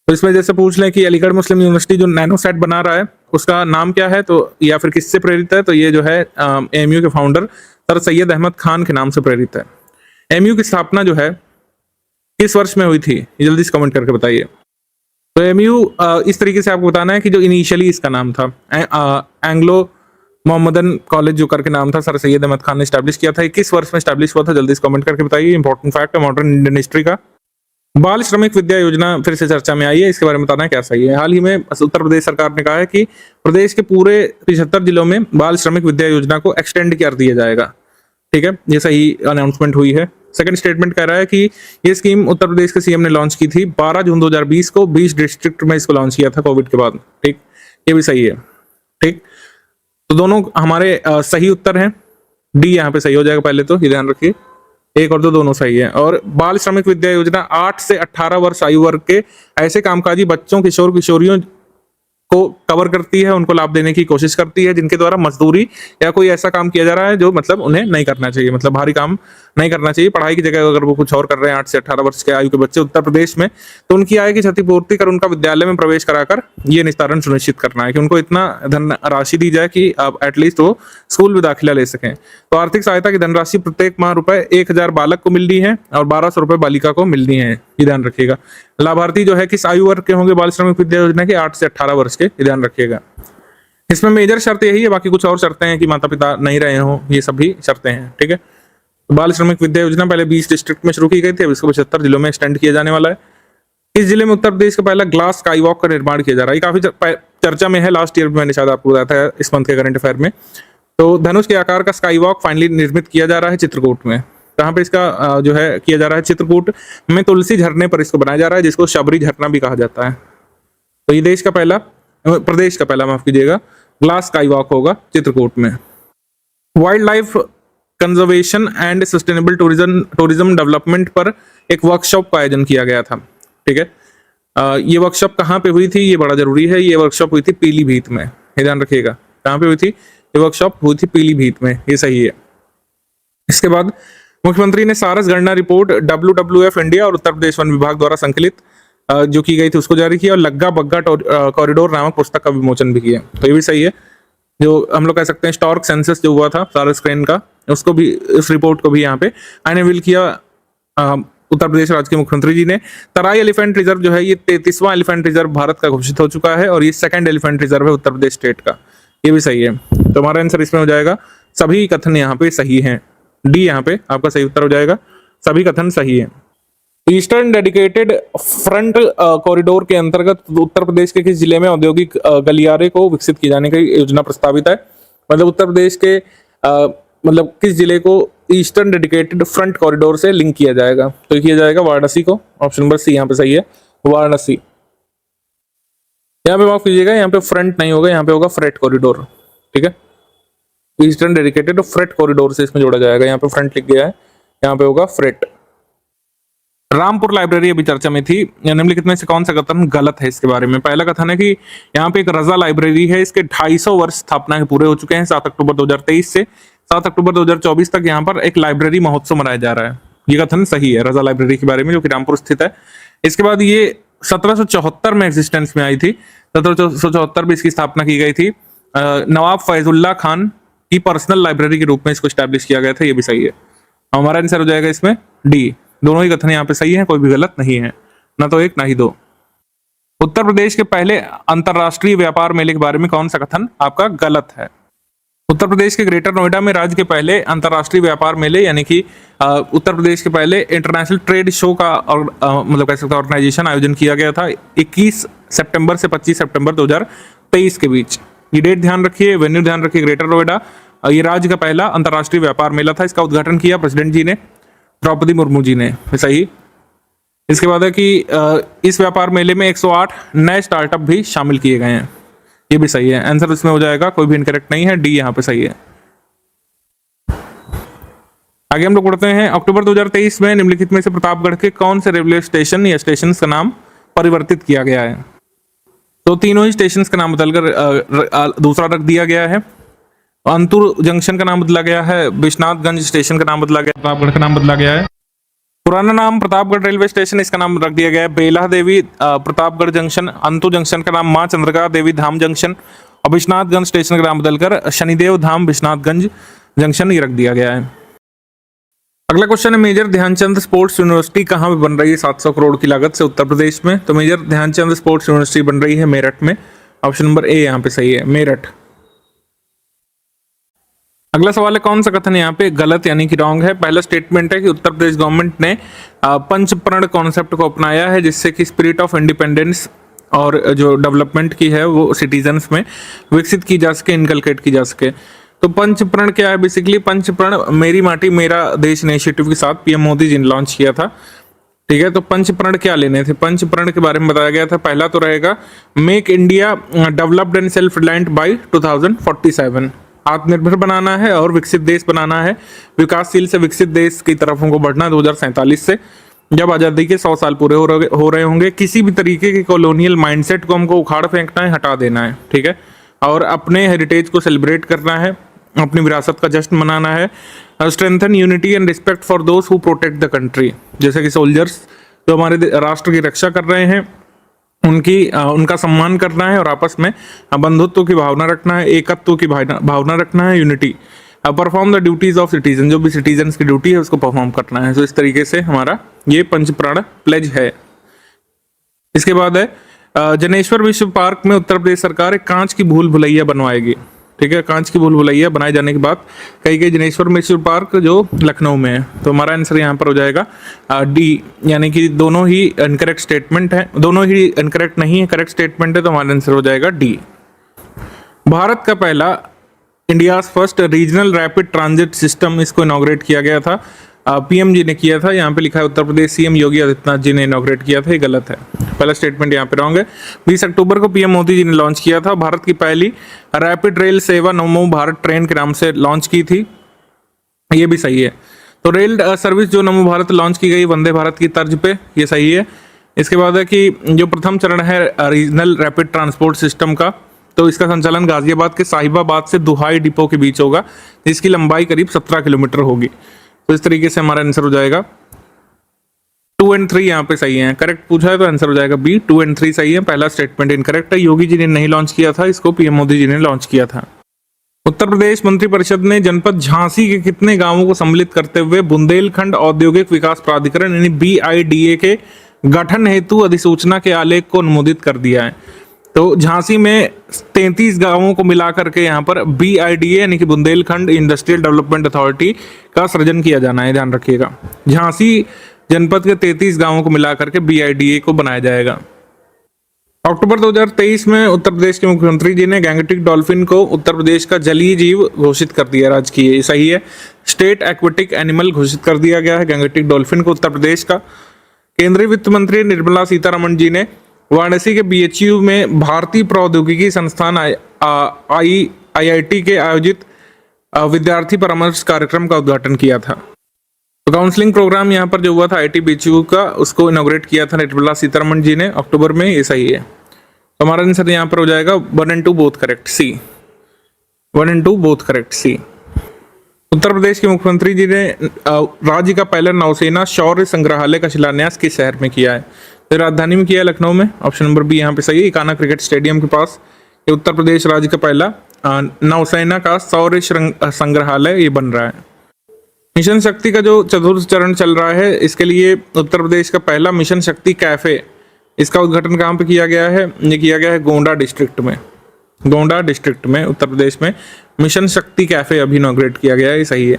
S2: तो इसमें जैसे पूछ लें कि अलीगढ़ मुस्लिम यूनिवर्सिटी जो नैनो सेट बना रहा है उसका नाम क्या है, तो या फिर किससे प्रेरित है, तो ये जो है AMU के फाउंडर सर सैयद अहमद खान के नाम से प्रेरित है। AMU की स्थापना जो है किस वर्ष में हुई थी, ये जल्दी से कमेंट करके बताइए। तो AMU इस तरीके से आपको बताना है कि जो इनिशियली इसका नाम था एंग्लो मोहम्मदन कॉलेज जो करके नाम था, सर सैयद अहमद खान ने स्टैब्लिश किया था। 21 वर्ष में स्टैब्लिश हुआ था, जल्दी से कमेंट करके बताइए। इंपॉर्टेंट फैक्ट है मॉडर्न इंडियन हिस्ट्री का। बाल श्रमिक विद्या योजना फिर से चर्चा में आई है, इसके बारे में बताना है क्या सही है। हाल ही में उत्तर प्रदेश सरकार ने कहा है कि प्रदेश के पूरे 75 जिलों में बाल श्रमिक विद्या योजना को एक्सटेंड कर दिया जाएगा। ठीक है, ये सही अनाउंसमेंट हुई है। सेकंड स्टेटमेंट कह रहा है कि ये स्कीम उत्तर प्रदेश के CM ने लॉन्च की थी 12 जून 2020 को, 20 डिस्ट्रिक्ट में इसको लॉन्च किया था कोविड के बाद। ठीक, ये भी सही है। ठीक, तो दोनों हमारे सही उत्तर हैं। डी यहाँ पे सही हो जाएगा पहले, तो ये ध्यान रखिए, 1 और 2 दोनों सही है। और बाल श्रमिक विद्या योजना 8 से 18 वर्ष आयु वर्ग के ऐसे कामकाजी बच्चों, किशोर किशोरियों को कवर करती है, उनको लाभ देने की कोशिश करती है जिनके द्वारा मजदूरी या कोई ऐसा काम किया जा रहा है जो मतलब उन्हें नहीं करना चाहिए, मतलब भारी काम नहीं करना चाहिए। पढ़ाई की जगह अगर वो कुछ और कर रहे हैं 8 से 18 वर्ष के आयु के बच्चे उत्तर प्रदेश में, तो उनकी आय की क्षतिपूर्ति कर उनका विद्यालय में प्रवेश कराकर ये निस्तारण सुनिश्चित करना है कि उनको इतना धन राशि दी जाए कि अब एटलीस्ट वो स्कूल में दाखिला ले सकें। तो आर्थिक सहायता की धनराशि प्रत्येक माह रुपए 1000 बालक को मिलनी है और 1200 रुपए बालिका को मिलनी है, ये ध्यान रखिएगा। लाभार्थी जो है किस आयु वर्ग के होंगे बाल श्रमिक विद्या योजना के? 8 से 18 वर्ष के, ये ध्यान रखिएगा। इसमें मेजर शर्त यही है, बाकी कुछ और शर्तें हैं कि माता पिता नहीं रहे हों, ये सभी शर्तें हैं। ठीक है, बाल श्रमिक विद्या योजना पहले 20 डिस्ट्रिक्ट में शुरू की गई थी, अब इसको 75 जिलों में एक्सटेंड किया जाने वाला है। इस जिले में उत्तर प्रदेश का पहला ग्लास स्काई वॉक का निर्माण किया जा रहा है, ये काफी चर्चा में है। लास्ट ईयर मैंने शायद आपको बताया था इस मंथ के करंट अफेयर में। तो धनुष के आकार का स्काई वॉक फाइनली निर्मित किया जा रहा है चित्रकूट में। कहाँ पे इसका जो है किया जा रहा है? चित्रकूट में तुलसी झरने पर इसको बनाया जा रहा है, जिसको शबरी झरना भी कहा जाता है। तो ये प्रदेश का पहला माफ कीजिएगा ग्लास स्काई वॉक होगा चित्रकूट में। Wild life conservation and sustainable tourism development पर एक वर्कशॉप का आयोजन किया गया था। ठीक है, ये वर्कशॉप कहाँ पे हुई थी, ये बड़ा जरूरी है। ये वर्कशॉप हुई थी पीलीभीत में, ये ध्यान रखिएगा। कहाँ पे हुई थी ये वर्कशॉप? हुई थी पीलीभीत में, ये सही है। इसके बाद मुख्यमंत्री ने सारस गणना रिपोर्ट WWF इंडिया और उत्तर प्रदेश वन विभाग द्वारा संकलित जो की गई थी उसको जारी किया, और लग्गा बग्गा कॉरिडोर नामक पुस्तक का विमोचन भी किया। तो ये भी सही है। जो हम लोग कह सकते हैं स्टॉर्क सेंसस जो हुआ था सारस क्रेन का, उसको भी, इस रिपोर्ट को भी यहाँ पे अनवील किया उत्तर प्रदेश राज्य के मुख्यमंत्री जी ने। तराई एलिफेंट रिजर्व जो है ये 33वां एलिफेंट रिजर्व भारत का घोषित हो चुका है, और ये सेकंड एलिफेंट रिजर्व है उत्तर प्रदेश स्टेट का। ये भी सही है। तो हमारा आंसर इसमें हो जाएगा, सभी कथन यहाँ पे सही हैं। डी यहाँ पे आपका सही उत्तर हो जाएगा, सभी कथन सही है। ईस्टर्न डेडिकेटेड फ्रंट कॉरिडोर के अंतर्गत उत्तर प्रदेश के किस जिले में औद्योगिक गलियारे को विकसित किए जाने की योजना प्रस्तावित है? मतलब उत्तर प्रदेश के मतलब किस जिले को ईस्टर्न डेडिकेटेड फ्रंट कॉरिडोर से लिंक किया जाएगा? तो किया जाएगा वाराणसी को। ऑप्शन नंबर सी यहाँ पे सही है, वाराणसी। यहाँ पे माफ कीजिएगा, यहाँ पे फ्रंट नहीं होगा, यहाँ पे होगा फ्रेट कॉरिडोर। ठीक है, ईस्टर्न डेडिकेटेड फ्रेट कॉरिडोर से इसमें जोड़ा जाएगा। यहाँ पे फ्रंट लिख गया है, यहाँ पे होगा फ्रेट। रामपुर लाइब्रेरी अभी चर्चा में थी, निम्नलिखित में से कौन सा कथन गलत है इसके बारे में? पहला कथन है कि यहाँ पे एक रजा लाइब्रेरी है, इसके 250 वर्ष स्थापना के पूरे हो चुके हैं। 7 अक्टूबर 2023 से 7 अक्टूबर 2024 तक यहाँ पर एक लाइब्रेरी महोत्सव मनाया जा रहा है। ये कथन सही है रजा लाइब्रेरी के बारे में, जो कि रामपुर स्थित है। इसके बाद ये 1774 में एग्जिस्टेंस में आई थी, 1774 में इसकी स्थापना की गई थी। नवाब फैजुल्ला खान की पर्सनल लाइब्रेरी के रूप में इसको स्टैब्लिश किया गया था। ये भी सही है। हमारा आंसर हो जाएगा इसमें डी। दोनों ही कथन यहाँ पे सही है, कोई भी गलत नहीं है, ना तो एक ना ही दो। उत्तर प्रदेश के पहले अंतरराष्ट्रीय व्यापार मेले के बारे में कौन सा कथन आपका गलत है? उत्तर प्रदेश के ग्रेटर नोएडा में राज्य के पहले अंतरराष्ट्रीय व्यापार मेले यानी कि उत्तर प्रदेश के पहले इंटरनेशनल ट्रेड शो का और मतलब कह सकते हैं ऑर्गेनाइजेशन आयोजन किया गया था 21 सितंबर से 25 सितंबर 2023 के बीच। ये डेट ध्यान रखिए, वेन्यू ध्यान रखिए, ग्रेटर नोएडा। ये राज्य का पहला अंतरराष्ट्रीय व्यापार मेला था। इसका उद्घाटन किया प्रेसिडेंट जी ने, द्रौपदी मुर्मू जी ने। सही। इसके बाद है कि इस व्यापार मेले में 108 नए स्टार्टअप भी शामिल किए गए हैं। ये भी सही है, आंसर इसमें हो जाएगा, कोई भी इनकरेक्ट नहीं है, डी यहाँ पे सही है। आगे हम लोग पढ़ते हैं, अक्टूबर 2023 में निम्नलिखित में से प्रतापगढ़ के कौन से रेलवे स्टेशन या स्टेशन का नाम परिवर्तित किया गया है? तो तीनों ही स्टेशन का नाम बदलकर दूसरा रख दिया गया है। अंतुर जंक्शन का नाम बदला गया है, विश्वनाथगंज स्टेशन का नाम बदला गया, प्रतापगढ़ का नाम बदला गया है। पुराना नाम प्रतापगढ़ रेलवे स्टेशन, इसका नाम रख दिया गया है बेला देवी प्रतापगढ़ जंक्शन। अंतुर जंक्शन का नाम मां चंद्रिका देवी धाम जंक्शन, और विश्वनाथगंज स्टेशन का नाम बदलकर शनिदेव धाम विश्वनाथगंज जंक्शन ये रख दिया गया है। अगला क्वेश्चन है, मेजर ध्यानचंद स्पोर्ट्स यूनिवर्सिटी कहाँ पे बन रही है 700 करोड़ की लागत से उत्तर प्रदेश में? तो मेजर ध्यानचंद स्पोर्ट्स यूनिवर्सिटी बन रही है मेरठ में। ऑप्शन नंबर ए यहाँ पे सही है, मेरठ। अगला सवाल है, कौन सा कथन यहाँ पे गलत यानी कि रॉन्ग है? पहला स्टेटमेंट है कि उत्तर प्रदेश गवर्नमेंट ने पंचप्रण कॉन्सेप्ट को अपनाया है, जिससे कि स्पिरिट ऑफ इंडिपेंडेंस और जो डेवलपमेंट की है वो सिटीजन्स में विकसित की जा सके, इनकलकेट की जा सके। तो पंचप्रण क्या है? बेसिकली पंचप्रण मेरी माटी मेरा देश इनिशिएटिव के साथ पीएम मोदी जी ने लॉन्च किया था। ठीक है, तो पंचप्रण क्या लेने थे? पंचप्रण के बारे में बताया गया था। पहला तो रहेगा make India developed and self reliant by 2047, आत्मनिर्भर बनाना है और विकसित देश बनाना है, विकासशील से विकसित देश की तरफ हमको बढ़ना है 2047 से, जब आज़ादी के 100 साल पूरे हो रहे होंगे। किसी भी तरीके के कॉलोनियल माइंडसेट को हमको उखाड़ फेंकना है, हटा देना है। ठीक है, और अपने हेरिटेज को सेलिब्रेट करना है, अपनी विरासत का जश्न मनाना है। Strengthen unity and respect for those who protect the country, जैसे कि सोल्जर्स जो हमारे राष्ट्र की रक्षा कर रहे हैं उनका सम्मान करना है, और आपस में बंधुत्व की भावना रखना है, एकत्व की भावना रखना है, unity. Perform the duties of citizen, जो भी सिटीजन की ड्यूटी है उसको परफॉर्म करना है। तो इस तरीके से हमारा ये पंचप्राण प्लेज है। इसके बाद है जनेश्वर विश्व पार्क में उत्तर प्रदेश सरकार एक कांच की भूल भुलैया बनवाएगी। ठीक है, कांच की भूल भुलैया बनाए जाने के बाद कही गई जनेश्वर विश्व पार्क जो लखनऊ में है। तो हमारा आंसर यहाँ पर हो जाएगा डी, यानी कि दोनों ही इनकरेक्ट स्टेटमेंट है, दोनों ही इनकरेक्ट नहीं है, करेक्ट स्टेटमेंट है, तो हमारा आंसर हो जाएगा डी। भारत का पहला India first regional rapid transit system, इसको इनॉग्रेट किया गया था, पीएम जी ने किया था। यहाँ पे लिखा है उत्तर प्रदेश सीएम योगी आदित्यनाथ जी ने इनॉग्रेट किया था, ये गलत है। पहला स्टेटमेंट यहाँ पे रॉन्ग है। 20 अक्टूबर को पीएम मोदी जी ने लॉन्च किया था। भारत की पहली रैपिड रेल सेवा नमो भारत ट्रेन के नाम से लॉन्च की थी, ये भी सही है। तो रेल सर्विस जो नमो भारत लॉन्च की गई वंदे भारत की तर्ज पे, ये सही है। इसके बाद है कि जो प्रथम चरण है रीजनल रैपिड ट्रांसपोर्ट सिस्टम का, तो इसका संचालन गाजियाबाद के साहिबाबाद से दुहाई डिपो के बीच होगा, जिसकी लंबाई करीब 17 किलोमीटर होगी। तो इस तरीके से हमारा आंसर हो जाएगा 2 और 3 यहाँ पे सही है। करेक्ट पूछा है तो आंसर हो जाएगा बी, 2 और 3 सही है। पहला स्टेटमेंट इनकरेक्ट है, योगी जी ने नहीं लॉन्च किया था इसको, पीएम मोदी जी ने लॉन्च किया था। उत्तर प्रदेश मंत्रिपरिषद ने जनपद झांसी के कितने गांवों को सम्मिलित करते हुए बुंदेलखंड औद्योगिक विकास प्राधिकरण यानी BIDA के गठन हेतु अधिसूचना के आलेख को अनुमोदित कर दिया है। तो झांसी में 33 गांवों को मिलाकर के यहाँ पर BIDA यानी कि बुंदेलखंड इंडस्ट्रियल डेवलपमेंट अथॉरिटी का सृजन किया जाना है, ध्यान रखिएगा। झांसी जनपद के 33 गांवों को मिलाकर के BIDA को बनाया जाएगा। अक्टूबर 2023 में उत्तर प्रदेश के मुख्यमंत्री जी ने गैंगेटिक डॉल्फिन को उत्तर प्रदेश का जलीय जीव घोषित कर दिया, राजकीय, ये सही है। स्टेट एक्वेटिक एनिमल घोषित कर दिया गया है गैंगेटिक डॉल्फिन को उत्तर प्रदेश का। केंद्रीय वित्त मंत्री निर्मला सीतारमण जी ने वाराणसी के BHU में भारतीय प्रौद्योगिकी संस्थान IIT के आयोजित विद्यार्थी परामर्श कार्यक्रम का उद्घाटन किया था। तो काउंसलिंग प्रोग्राम यहाँ पर जो हुआ था IIT BHU का, उसको इनॉग्रेट किया था निर्मला सीतारमण जी ने अक्टूबर में, ये सही है। तो हमारा आंसर यहाँ पर हो जाएगा 1 और 2 बोथ करेक्ट, सी। 1 और 2 बोथ करेक्ट, सी। उत्तर प्रदेश के मुख्यमंत्री जी ने राज्य का पहला नौसेना शौर्य संग्रहालय का शिलान्यास किस शहर में किया है? तो राजधानी में किया है, लखनऊ में। ऑप्शन नंबर बी यहाँ पे सही है, इकाना क्रिकेट स्टेडियम के पास। ये उत्तर प्रदेश राज्य का पहला नौसेना का शौर्य संग्रहालय ये बन रहा है। मिशन शक्ति का जो चतुर्थ चरण चल रहा है, इसके लिए उत्तर प्रदेश का पहला मिशन शक्ति कैफे, इसका उद्घाटन कहाँ पे किया गया है? ये किया गया है गोंडा डिस्ट्रिक्ट में। गोंडा डिस्ट्रिक्ट में उत्तर प्रदेश में मिशन शक्ति कैफे अभी इनॉग्रेट किया गया है, ये सही है।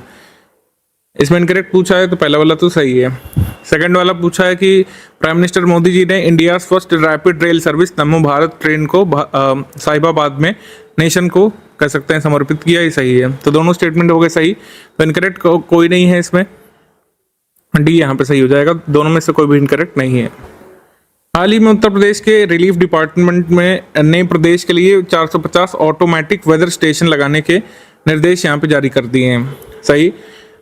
S2: इसमें इनकरेक्ट पूछा है तो पहला वाला तो सही है। सेकंड वाला पूछा है कि प्राइम मिनिस्टर मोदी जी ने India first rapid rail service नमो भारत ट्रेन को साहिबाबाद में नेशन को कह सकते हैं समर्पित किया, ही सही है। तो दोनों स्टेटमेंट हो गए सही। तो इनकरेक्ट कोई नहीं है इसमें, डी यहाँ पे सही हो जाएगा। दोनों में से कोई भी इनकरेक्ट नहीं है। हाल ही में उत्तर प्रदेश के रिलीफ डिपार्टमेंट ने प्रदेश के लिए 450 ऑटोमेटिक वेदर स्टेशन लगाने के निर्देश यहाँ पे जारी कर दिए हैं, सही।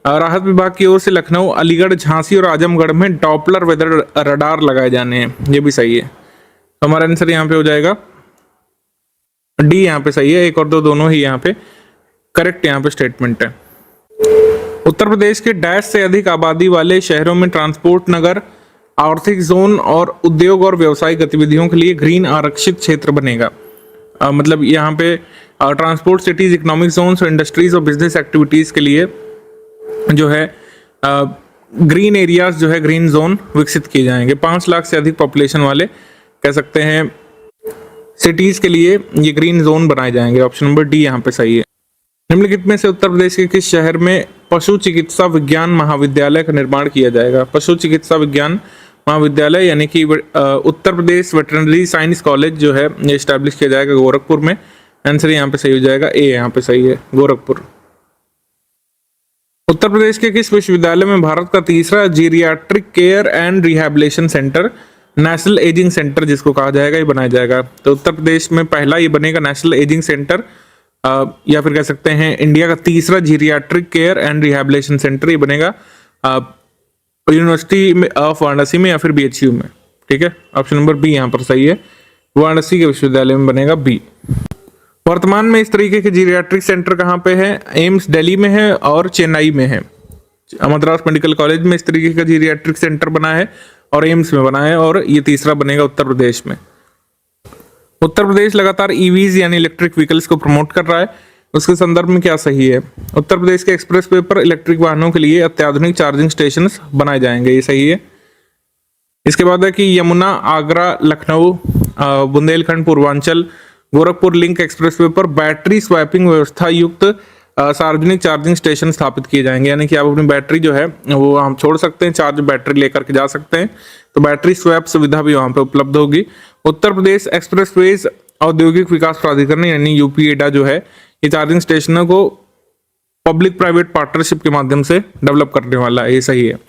S2: राहत विभाग की ओर से लखनऊ, अलीगढ़, झांसी और आजमगढ़ में डॉपलर वेदर रडार लगाए जाने हैं, ये भी सही है। तो हमारा आंसर यहाँ पे हो जाएगा डी, यहाँ पे सही है। 1 और 2 दोनों ही यहाँ पे करेक्ट यहाँ पे स्टेटमेंट है। उत्तर प्रदेश के डैश से अधिक आबादी वाले शहरों में ट्रांसपोर्ट नगर, आर्थिक जोन और उद्योग और व्यवसायिक गतिविधियों के लिए ग्रीन आरक्षित क्षेत्र बनेगा। मतलब यहाँ पे ट्रांसपोर्ट सिटीज, इकोनॉमिक जोन्स और इंडस्ट्रीज और बिजनेस एक्टिविटीज के लिए जो है ग्रीन एरियाज जो है, ग्रीन जोन विकसित किए जाएंगे। 5 लाख से अधिक पॉपुलेशन वाले कह सकते हैं सिटीज के लिए ये ग्रीन जोन बनाए जाएंगे। ऑप्शन नंबर डी यहाँ पे सही है। निम्नलिखित में से उत्तर प्रदेश के किस शहर में पशु चिकित्सा विज्ञान महाविद्यालय का निर्माण किया जाएगा? पशु चिकित्सा विज्ञान महाविद्यालय यानी कि Uttar Pradesh veterinary science college जो है ये स्टैब्लिश किया जाएगा गोरखपुर में। आंसर यहाँ पे सही हो जाएगा, ए यहाँ पे सही है, गोरखपुर। उत्तर प्रदेश के किस विश्वविद्यालय में भारत का तीसरा geriatric care and rehabilitation centre, national ageing centre जिसको कहा जाएगा, ये बनाया जाएगा? तो उत्तर प्रदेश में पहला ये बनेगा नेशनल एजिंग सेंटर, या फिर कह सकते हैं इंडिया का तीसरा geriatric care and rehabilitation centre ये बनेगा यूनिवर्सिटी ऑफ वाराणसी में या फिर BHU में, ठीक है। ऑप्शन नंबर बी यहाँ पर सही है, वाराणसी के विश्वविद्यालय में बनेगा बी। वर्तमान में इस तरीके के जीरियाट्रिक सेंटर कहाँ पे है? एम्स दिल्ली में है और चेन्नई में है। मद्रास मेडिकल कॉलेज में इस तरीके का जीरियाट्रिक सेंटर बना है और एम्स में बना है, और ये तीसरा बनेगा उत्तर प्रदेश में। उत्तर प्रदेश लगातार EVs यानी इलेक्ट्रिक व्हीकल्स को प्रमोट कर रहा है, उसके संदर्भ में क्या सही है? उत्तर प्रदेश के एक्सप्रेस वे पर इलेक्ट्रिक वाहनों के लिए अत्याधुनिक चार्जिंग स्टेशन बनाए जाएंगे, ये सही है। इसके बाद है कि यमुना, आगरा, लखनऊ, बुंदेलखंड, पूर्वांचल, गोरखपुर लिंक एक्सप्रेसवे पर बैटरी स्वैपिंग व्यवस्था युक्त सार्वजनिक चार्जिंग स्टेशन स्थापित किए जाएंगे, यानी कि आप अपनी बैटरी जो है वो हम छोड़ सकते हैं, चार्ज बैटरी लेकर के जा सकते हैं, तो बैटरी स्वैप सुविधा भी वहां पे उपलब्ध होगी। उत्तर प्रदेश एक्सप्रेसवेज औद्योगिक विकास प्राधिकरण यानी UPEDA जो है ये चार्जिंग स्टेशनों को पब्लिक प्राइवेट पार्टनरशिप के माध्यम से डेवलप करने वाला है, ये सही है।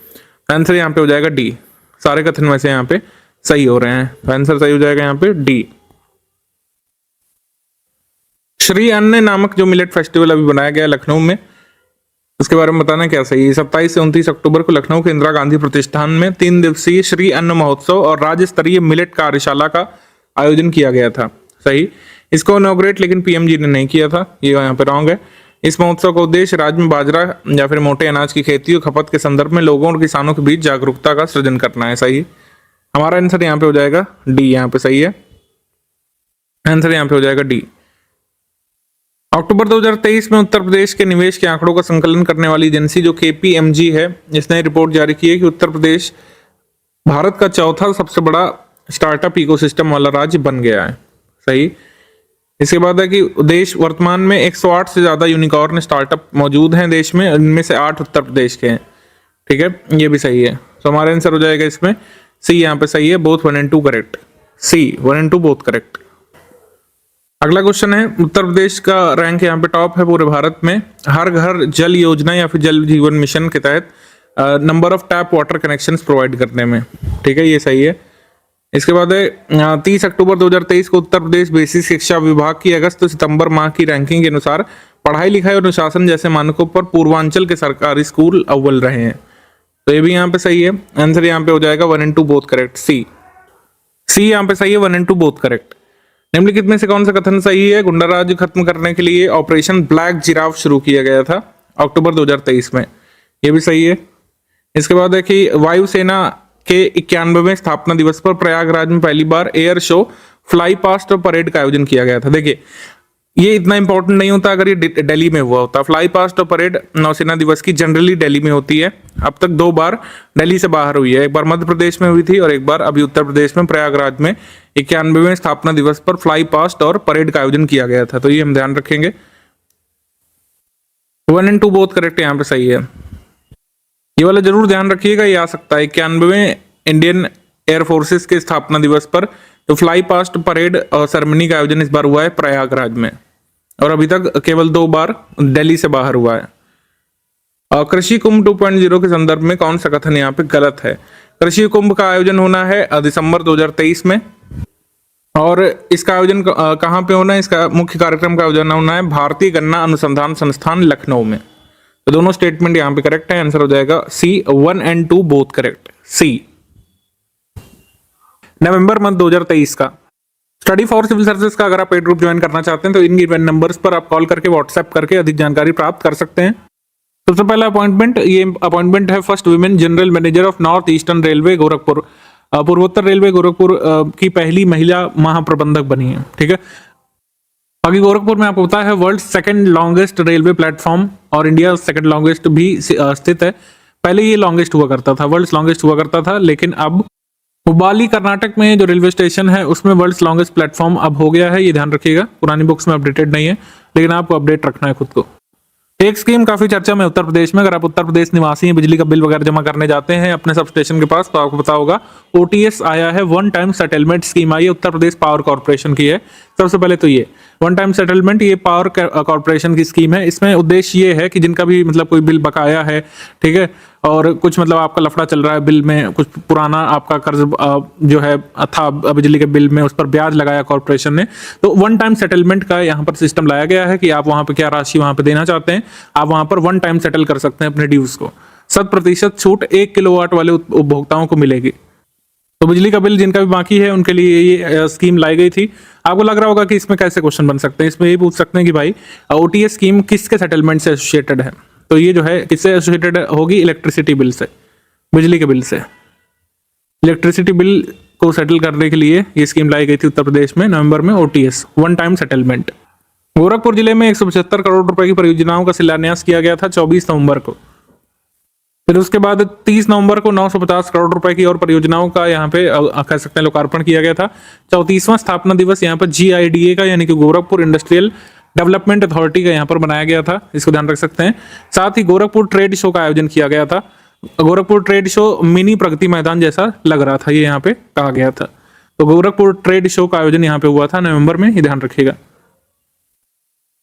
S2: आंसर यहाँ पे हो जाएगा डी। सारे कथन में से यहाँ पे सही हो रहे हैं, तो आंसर सही हो जाएगा यहाँ पे डी। श्री अन्न नामक जो मिलेट फेस्टिवल अभी बनाया गया है लखनऊ में, उसके बारे में बताना क्या सही है। 27 से 29 अक्टूबर को लखनऊ के इंदिरा गांधी प्रतिष्ठान में 3 दिवसीय श्री अन्न महोत्सव और राज्य स्तरीय मिलेट कार्यशाला का आयोजन किया गया था। सही। इसको इनॉग्रेट लेकिन पीएम जी ने नहीं किया था, ये यहाँ पे रॉन्ग है। इस महोत्सव का उद्देश्य राज्य में बाजरा या फिर मोटे अनाज की खेती और खपत के संदर्भ में लोगों और किसानों के बीच जागरूकता का सृजन करना है। सही। हमारा आंसर यहाँ पे हो जाएगा डी, यहाँ पे सही है। आंसर यहाँ पे हो जाएगा डी। अक्टूबर 2023 में उत्तर प्रदेश के निवेश के आंकड़ों का संकलन करने वाली एजेंसी जो केपीएमजी है, इसने रिपोर्ट जारी की है कि उत्तर प्रदेश भारत का चौथा सबसे बड़ा स्टार्टअप इकोसिस्टम वाला राज्य बन गया है। सही। इसके बाद है कि देश वर्तमान में 108 से ज्यादा यूनिकॉर्न स्टार्टअप मौजूद हैं देश में, इनमें से 8 उत्तर प्रदेश के हैं। ठीक है, ये भी सही है। तो हमारा आंसर हो जाएगा इसमें सी, यहाँ पे सही है। Both 1 and 2 correct. C 1 and 2 both correct. अगला क्वेश्चन है, उत्तर प्रदेश का रैंक यहाँ पे टॉप है पूरे भारत में हर घर जल योजना या फिर जल जीवन मिशन के तहत number of tap water connections provide करने में। ठीक है, ये सही है। इसके बाद है 30 अक्टूबर 2023 को उत्तर प्रदेश बेसिक शिक्षा विभाग की अगस्त से सितंबर माह की रैंकिंग के अनुसार पढ़ाई लिखाई और अनुशासन जैसे मानकों पर पूर्वांचल के सरकारी स्कूल अव्वल रहे हैं। तो ये भी यहाँ पे सही है। आंसर यहाँ पे हो जाएगा 1 and 2 बोथ करेक्ट। सी यहाँ पे सही है। 1 and 2 बोथ करेक्ट। निम्नलिखित में से कौन सा कथन सही है? गुंडा राज खत्म करने के लिए ऑपरेशन ब्लैक जिराफ शुरू किया गया था अक्टूबर 2023 में। ये भी सही है। इसके बाद है कि वायुसेना के 91वें स्थापना दिवस पर प्रयागराज में पहली बार एयर शो, फ्लाई पास्ट और परेड का आयोजन किया गया था। देखिए, ये इतना इंपॉर्टेंट नहीं होता अगर ये दिल्ली में हुआ होता। फ्लाई पास्ट और परेड नौसेना दिवस की जनरली दिल्ली में होती है। अब तक 2 बार दिल्ली से बाहर हुई है, एक बार मध्य प्रदेश में हुई थी और एक बार अभी उत्तर प्रदेश में प्रयागराज में 91वें स्थापना दिवस पर फ्लाई पास्ट और परेड का आयोजन किया गया था। तो ये हम ध्यान रखेंगे। 1 and 2 बोथ करेक्ट यहाँ पे सही है। ये वाला जरूर ध्यान रखिएगा, ये आ सकता है 91वें इंडियन एयर फोर्सेस के स्थापना दिवस पर तो फ्लाई पास्ट परेड और सेरेमनी का आयोजन इस बार हुआ है प्रयागराज में, और अभी तक केवल 2 बार दिल्ली से बाहर हुआ है। और कृषि कुंभ 2.0 के संदर्भ में कौन सा कथन यहाँ पे गलत है? कृषि कुंभ का आयोजन होना है दिसंबर 2023 में, और इसका आयोजन कहाँ पे होना है? इसका मुख्य कार्यक्रम का आयोजन होना है भारतीय गन्ना अनुसंधान संस्थान लखनऊ में। तो दोनों स्टेटमेंट यहाँ पे करेक्ट है। आंसर हो जाएगा C 1 and 2 both correct. C. November month 2023 का स्टडी फॉर सिविल सर्विसेज का अगर आप पेड ग्रुप ज्वाइन करना चाहते हैं तो इन गिवन नंबर्स पर आप कॉल करके व्हाट्सएप करके अधिक जानकारी प्राप्त कर सकते हैं। सबसे पहला अपॉइंटमेंट, ये अपॉइंटमेंट है first women general manager of north eastern railway Gorakhpur. पूर्वोत्तर रेलवे गोरखपुर की पहली महिला महाप्रबंधक बनी है। ठीक है, बाकी गोरखपुर में आपको पता है world second longest railway platform और इंडिया सेकंड लॉन्गेस्ट भी स्थित है। पहले ये लॉन्गेस्ट हुआ करता था, वर्ल्ड लॉन्गेस्ट हुआ करता था, लेकिन अब हुबाली कर्नाटक में जो रेलवे स्टेशन है उसमें वर्ल्ड लॉन्गेस्ट प्लेटफॉर्म अब हो गया है। ये ध्यान रखिएगा, पुरानी बुक्स में अपडेटेड नहीं है, लेकिन आपको अपडेट रखना है खुद को। एक स्कीम काफी चर्चा में उत्तर प्रदेश में, अगर आप उत्तर प्रदेश निवासी हैं, बिजली का बिल वगैरह जमा करने जाते हैं अपने सब स्टेशन के पास, तो आपको पता होगा ओटीएस आया है, वन टाइम सेटलमेंट स्कीम आई है, उत्तर प्रदेश पावर कॉर्पोरेशन की है। सबसे पहले तो ये वन टाइम सेटलमेंट, ये पावर कॉर्पोरेशन की स्कीम है। इसमें उद्देश्य ये है कि जिनका भी मतलब कोई बिल बकाया है, ठीक है, और कुछ मतलब आपका लफड़ा चल रहा है बिल में, कुछ पुराना आपका कर्ज जो है था बिजली के बिल में, उस पर ब्याज लगाया कॉर्पोरेशन ने, तो वन टाइम सेटलमेंट का यहाँ पर सिस्टम लाया गया है कि आप वहां पे क्या राशि वहां पे देना चाहते हैं, आप वहां पर वन टाइम सेटल कर सकते हैं अपने ड्यूज को। 100% छूट 1 किलोवाट वाले उपभोक्ताओं को मिलेगी। तो बिजली का बिल जिनका भी बाकी है उनके लिए ये स्कीम लाई गई थी। आपको लग रहा होगा कि इसमें कैसे क्वेश्चन बन सकते हैं, इसमें ये पूछ सकते हैं कि भाई ओटीएस स्कीम किसके सेटलमेंट से एसोसिएटेड है, तो ये जो है किससे एसोसिएटेड होगी? इलेक्ट्रिसिटी बिल से, बिजली के बिल से। इलेक्ट्रिसिटी बिल को सेटल करने के लिए ये स्कीम लाई गई थी उत्तर प्रदेश में नवंबर में, OTS one time settlement. Gorakhpur जिले में 175 करोड़ रुपए की परियोजनाओं का शिलान्यास किया गया था 24 नवंबर को। फिर उसके बाद 30 नवंबर को 950 करोड़ रुपए की और परियोजनाओं का यहाँ पे कह सकते हैं लोकार्पण किया गया था। 34वां स्थापना दिवस यहाँ पर जीआईडीए का यानी कि गोरखपुर इंडस्ट्रियल डेवलपमेंट अथॉरिटी का यहाँ पर बनाया गया था, इसको ध्यान रख सकते हैं। साथ ही गोरखपुर ट्रेड शो का आयोजन किया गया था। Gorakhpur trade show mini Pragati Maidan जैसा लग रहा था, ये यहाँ पे कहा गया था। तो गोरखपुर ट्रेड शो का आयोजन यहाँ पे हुआ था नवंबर में, ये ध्यान रखिएगा।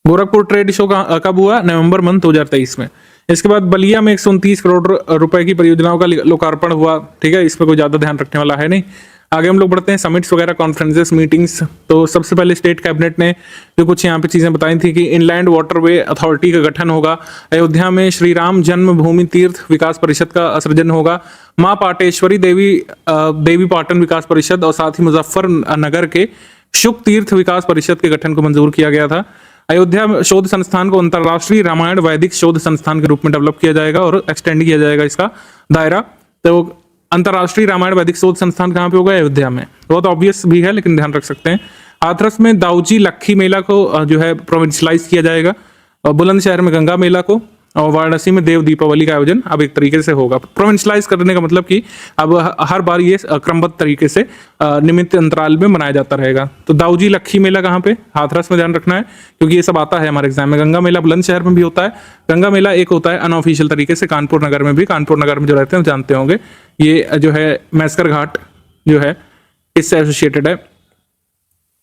S2: गोरखपुर ट्रेड शो कब हुआ? नवंबर मंथ 2023 में। इसके बाद बलिया में 129 करोड़ रुपए की परियोजनाओं का लोकार्पण हुआ। ठीक है, इसमें कोई ज्यादा ध्यान रखने वाला है नहीं। आगे हम लोग बढ़ते हैं समिट्स वगैरह, कॉन्फ्रेंसेस, मीटिंग्स। तो सबसे पहले स्टेट कैबिनेट ने जो कुछ यहाँ पे चीजें बताई थी कि इनलैंड वाटरवे अथॉरिटी का गठन होगा, अयोध्या में श्री राम जन्मभूमि तीर्थ विकास परिषद का सृजन होगा, माँ पाटेश्वरी देवी पाटन विकास परिषद और साथ ही मुजफ्फरनगर के शुक तीर्थ विकास परिषद के गठन को मंजूर किया गया था। अयोध्या शोध संस्थान को अंतर्राष्ट्रीय रामायण वैदिक शोध संस्थान के रूप में डेवलप किया जाएगा और एक्सटेंड किया जाएगा इसका दायरा। तो अंतर्राष्ट्रीय रामायण वैदिक शोध संस्थान कहाँ पे होगा? अयोध्या में। बहुत ऑब्वियस भी है लेकिन ध्यान रख सकते हैं। हाथरस में दाऊजी लक्खी मेला को जो है प्रोविंशलाइज किया जाएगा, और बुलंदशहर में गंगा मेला को, और वाराणसी में देव दीपावली का आयोजन अब एक तरीके से होगा। प्रोविंशलाइज करने का मतलब कि अब हर बार ये क्रमबद्ध तरीके से नियमित अंतराल में मनाया जाता रहेगा। तो दाऊजी लक्खी मेला कहाँ पे? हाथरस में, ध्यान रखना है क्योंकि ये सब आता है हमारे एग्जाम में। गंगा मेला बुलंदशहर में भी होता है। गंगा मेला एक होता है अनऑफिशियल तरीके से कानपुर नगर में भी, कानपुर नगर में जो रहते हैं जानते होंगे, ये जो है मैस्कर घाट जो है इससे एसोसिएटेड है,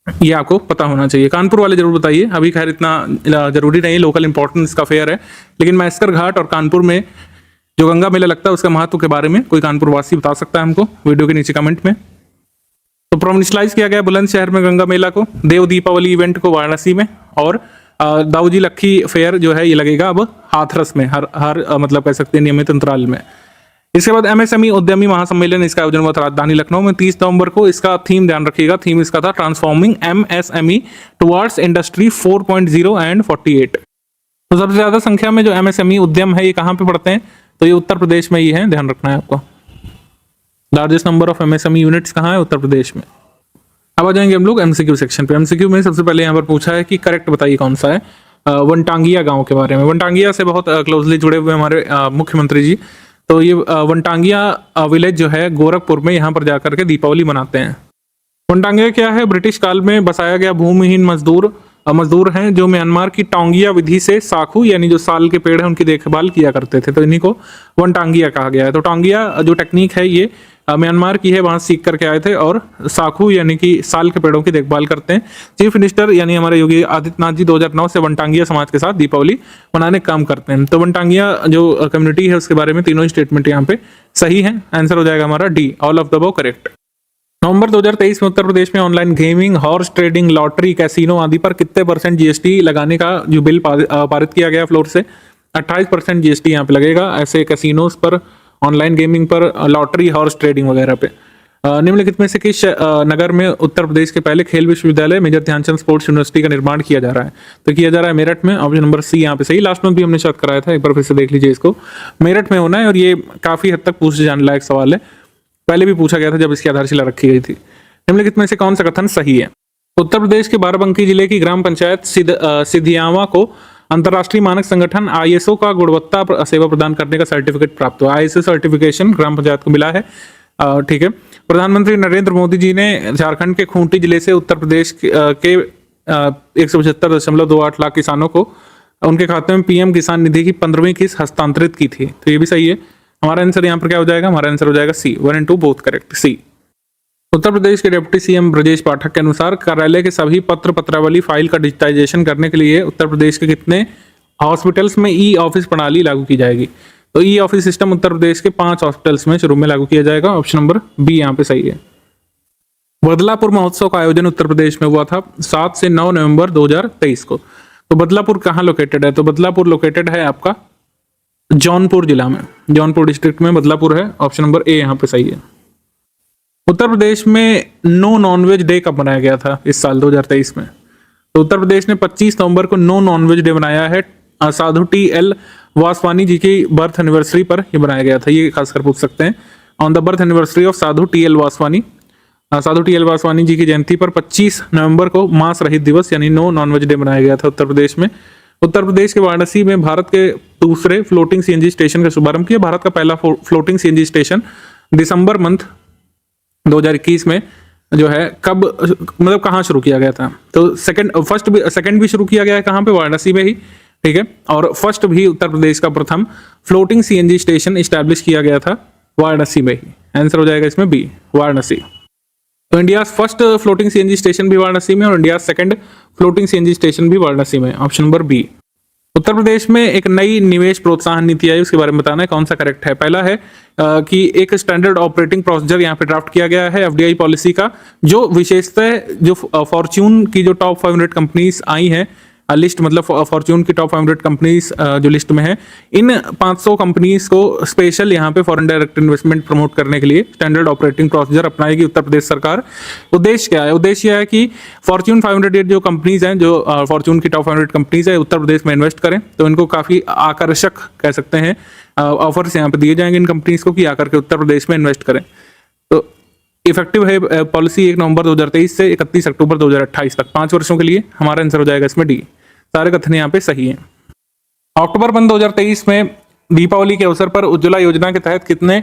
S2: ये आपको पता होना चाहिए। कानपुर वाले जरूर बताइए, अभी खैर इतना जरूरी नहीं, लोकल इंपॉर्टेंस का फेयर है, लेकिन मैस्कर घाट और कानपुर में जो गंगा मेला लगता है उसका महत्व के बारे में कोई कानपुर वासी बता सकता है हमको वीडियो के नीचे कमेंट में। तो प्रोविंशलाइज किया गया बुलंदशहर में गंगा मेला को, देव दीपावली इवेंट को वाराणसी में, और दाऊजी लक्खी फेयर जो है ये लगेगा अब हाथरस में हर मतलब कह सकते हैं नियमित अंतराल में। इसके बाद एमएसएमई उद्यमी महासम्मेलन, इसका आयोजन हुआ था राजधानी लखनऊ में 30 नवंबर को। इसका थीम ध्यान रखिएगा, थीम इसका था transforming MSME towards industry 4.0 and 48। तो सबसे ज्यादा संख्या में जो एमएसएमई उद्यम है ये कहाँ पे पड़ते हैं? तो ये उत्तर प्रदेश में ही है, ध्यान रखना है आपको। Largest number of MSME units कहाँ है? उत्तर प्रदेश में। अब आ जाएंगे हम लोग एमसीक्यू सेक्शन पे। एमसीक्यू में सबसे पहले यहाँ पर पूछा है कि करेक्ट बताइए कौन सा है, वनटांगिया गाँव के बारे में। वनटांगिया से बहुत क्लोजली जुड़े हुए हमारे मुख्यमंत्री जी। तो ये वनटांगिया विलेज जो है गोरखपुर में, यहाँ पर जाकर के दीपावली मनाते हैं। वनटांगिया क्या है? ब्रिटिश काल में बसाया गया भूमिहीन मजदूर हैं जो म्यांमार की टोंगिया विधि से साखू यानी जो साल के पेड़ है उनकी देखभाल किया करते थे, तो इन्हीं को वनटांगिया कहा गया है। तो टोंगिया जो टेक्निक है ये म्यांमार की है, वहां सीख करके आए थे और साखू यानी कि साल के पेड़ों की देखभाल करते हैं। चीफ मिनिस्टर यानी हमारे योगी आदित्यनाथ जी 2009 से वनटांगिया समाज के साथ दीपावली मनाने का काम करते हैं। तो वनटांगिया जो कम्युनिटी है उसके बारे में तीनों स्टेटमेंट यहाँ पे सही है। आंसर हो जाएगा हमारा D, all of the above correct. November 2023 में उत्तर प्रदेश में online gaming, horse trading, lottery, casino आदि पर कितने % जीएसटी लगाने का जो बिल पारित किया गया फ्लोर से? 28% जीएसटी यहाँ पे लगेगा ऐसे कैसीनोस पर, ऑनलाइन गेमिंग पर, लॉटरी, हॉर्स ट्रेडिंग वगैरह पे। निम्नलिखित में से किस नगर में उत्तर प्रदेश के पहले खेल विश्वविद्यालय मेजर ध्यानचंद स्पोर्ट्स यूनिवर्सिटी का निर्माण किया जा रहा है? तो किया जा रहा है मेरठ में। ऑप्शन नंबर सी यहाँ पे सही। लास्ट मंथ भी हमने शायद कराया था, एक बार फिर से देख लीजिए इसको। मेरठ में होना है और ये काफी हद तक पूछे जाने लायक सवाल है, पहले भी पूछा गया था जब इसकी आधारशिला रखी गई थी। निम्नलिखित में से कौन सा कथन सही है? उत्तर प्रदेश के बाराबंकी जिले की ग्राम पंचायत सिधियावा को अंतर्राष्ट्रीय मानक संगठन आईएसओ का गुणवत्ता सेवा प्रदान करने का सर्टिफिकेट प्राप्त हुआ। आईएसओ सर्टिफिकेशन ग्राम पंचायत को मिला है, ठीक है। प्रधानमंत्री नरेंद्र मोदी जी ने झारखंड के खूंटी जिले से उत्तर प्रदेश के 175.28 लाख किसानों को उनके खाते में पीएम किसान निधि की 15वीं किस्त हस्तांतरित की थी, तो ये भी सही है। हमारा आंसर यहाँ पर क्या हो जाएगा? हमारा आंसर हो जाएगा सी, 1 and 2 बोथ करेक्ट, सी। उत्तर प्रदेश के डिप्टी सीएम ब्रजेश पाठक के अनुसार कार्यालय के सभी पत्रावली फाइल का डिजिटाइजेशन करने के लिए उत्तर प्रदेश के कितने हॉस्पिटल्स में ई ऑफिस प्रणाली लागू की जाएगी? तो e office system Uttar Pradesh के 5 हॉस्पिटल्स में शुरू में लागू किया जाएगा। ऑप्शन नंबर बी यहाँ पे सही है। बदलापुर महोत्सव का आयोजन उत्तर प्रदेश में हुआ था 7 से 9 नवंबर 2023 को। तो बदलापुर कहाँ लोकेटेड है? तो बदलापुर लोकेटेड है आपका जौनपुर जिला में, जौनपुर डिस्ट्रिक्ट में बदलापुर है। ऑप्शन नंबर ए यहाँ पे सही है। उत्तर प्रदेश में नो नॉनवेज डे कब मनाया गया था इस साल 2023 में? तो उत्तर प्रदेश ने 25 नवंबर को नो नॉनवेज डे मनाया है। साधु टी.एल. वासवानी जी की बर्थ एनिवर्सरी पर ये बनाया गया था, ये खासकर पूछ सकते हैं। On the birth anniversary of Sadhu T L. Vaswani, Sadhu T L. Vaswani ji की जयंती पर 25 नवंबर को मांस रहित दिवस यानी नो नॉनवेज डे मनाया गया था उत्तर प्रदेश में। उत्तर प्रदेश के वाराणसी में भारत के दूसरे फ्लोटिंग सीएनजी स्टेशन का शुभारंभ किया। भारत का पहला फ्लोटिंग सीएनजी स्टेशन दिसंबर मंथ 2021 में जो है कब मतलब कहाँ शुरू किया गया था? तो सेकंड भी शुरू किया गया है कहाँ पे? वाराणसी में ही, ठीक है। और फर्स्ट भी उत्तर प्रदेश का प्रथम फ्लोटिंग सीएनजी स्टेशन इस्टेब्लिश किया गया था वाराणसी में ही। आंसर हो जाएगा इसमें बी, वाराणसी। तो India first floating CNG station भी वाराणसी में और India second floating CNG station भी वाराणसी में। Option number B. Uttar Pradesh में एक नई निवेश प्रोत्साहन नीति आई, उसके बारे में बताना है कौन सा करेक्ट है। पहला है कि एक स्टैंडर्ड ऑपरेटिंग प्रोसीजर यहाँ पे ड्राफ्ट किया गया है एफडीआई पॉलिसी का, जो विशेषतः जो फॉर्च्यून की जो टॉप 500 कंपनीज आई हैं, लिस्ट मतलब फॉर्च्यून की टॉप 500 कंपनीज जो लिस्ट में है, इन 500 कंपनीज को स्पेशल यहाँ पे फॉरेन डायरेक्ट इन्वेस्टमेंट प्रमोट करने के लिए standard operating procedure अपनाएगी Uttar Pradesh सरकार। उद्देश्य क्या है? उद्देश्य यह है कि फॉर्च्यून 500 जो कंपनीज हैं, जो फॉर्च्यून की टॉप 500 कंपनीज है, उत्तर प्रदेश में इन्वेस्ट करें तो इनको काफ़ी आकर्षक कह सकते हैं ऑफर्स यहाँ पे दिए जाएंगे इन कंपनीज को कि आकर के उत्तर प्रदेश में इन्वेस्ट करें। तो इफेक्टिव है पॉलिसी 1 नवंबर 2023 से 31 अक्टूबर 2028 तक, 5 वर्षों के लिए। हमारा आंसर हो जाएगा इसमें डी। सारे कथन यहाँ पे सही हैं। अक्टूबर 2023 में दीपावली के अवसर पर उज्ज्वला योजना के तहत कितने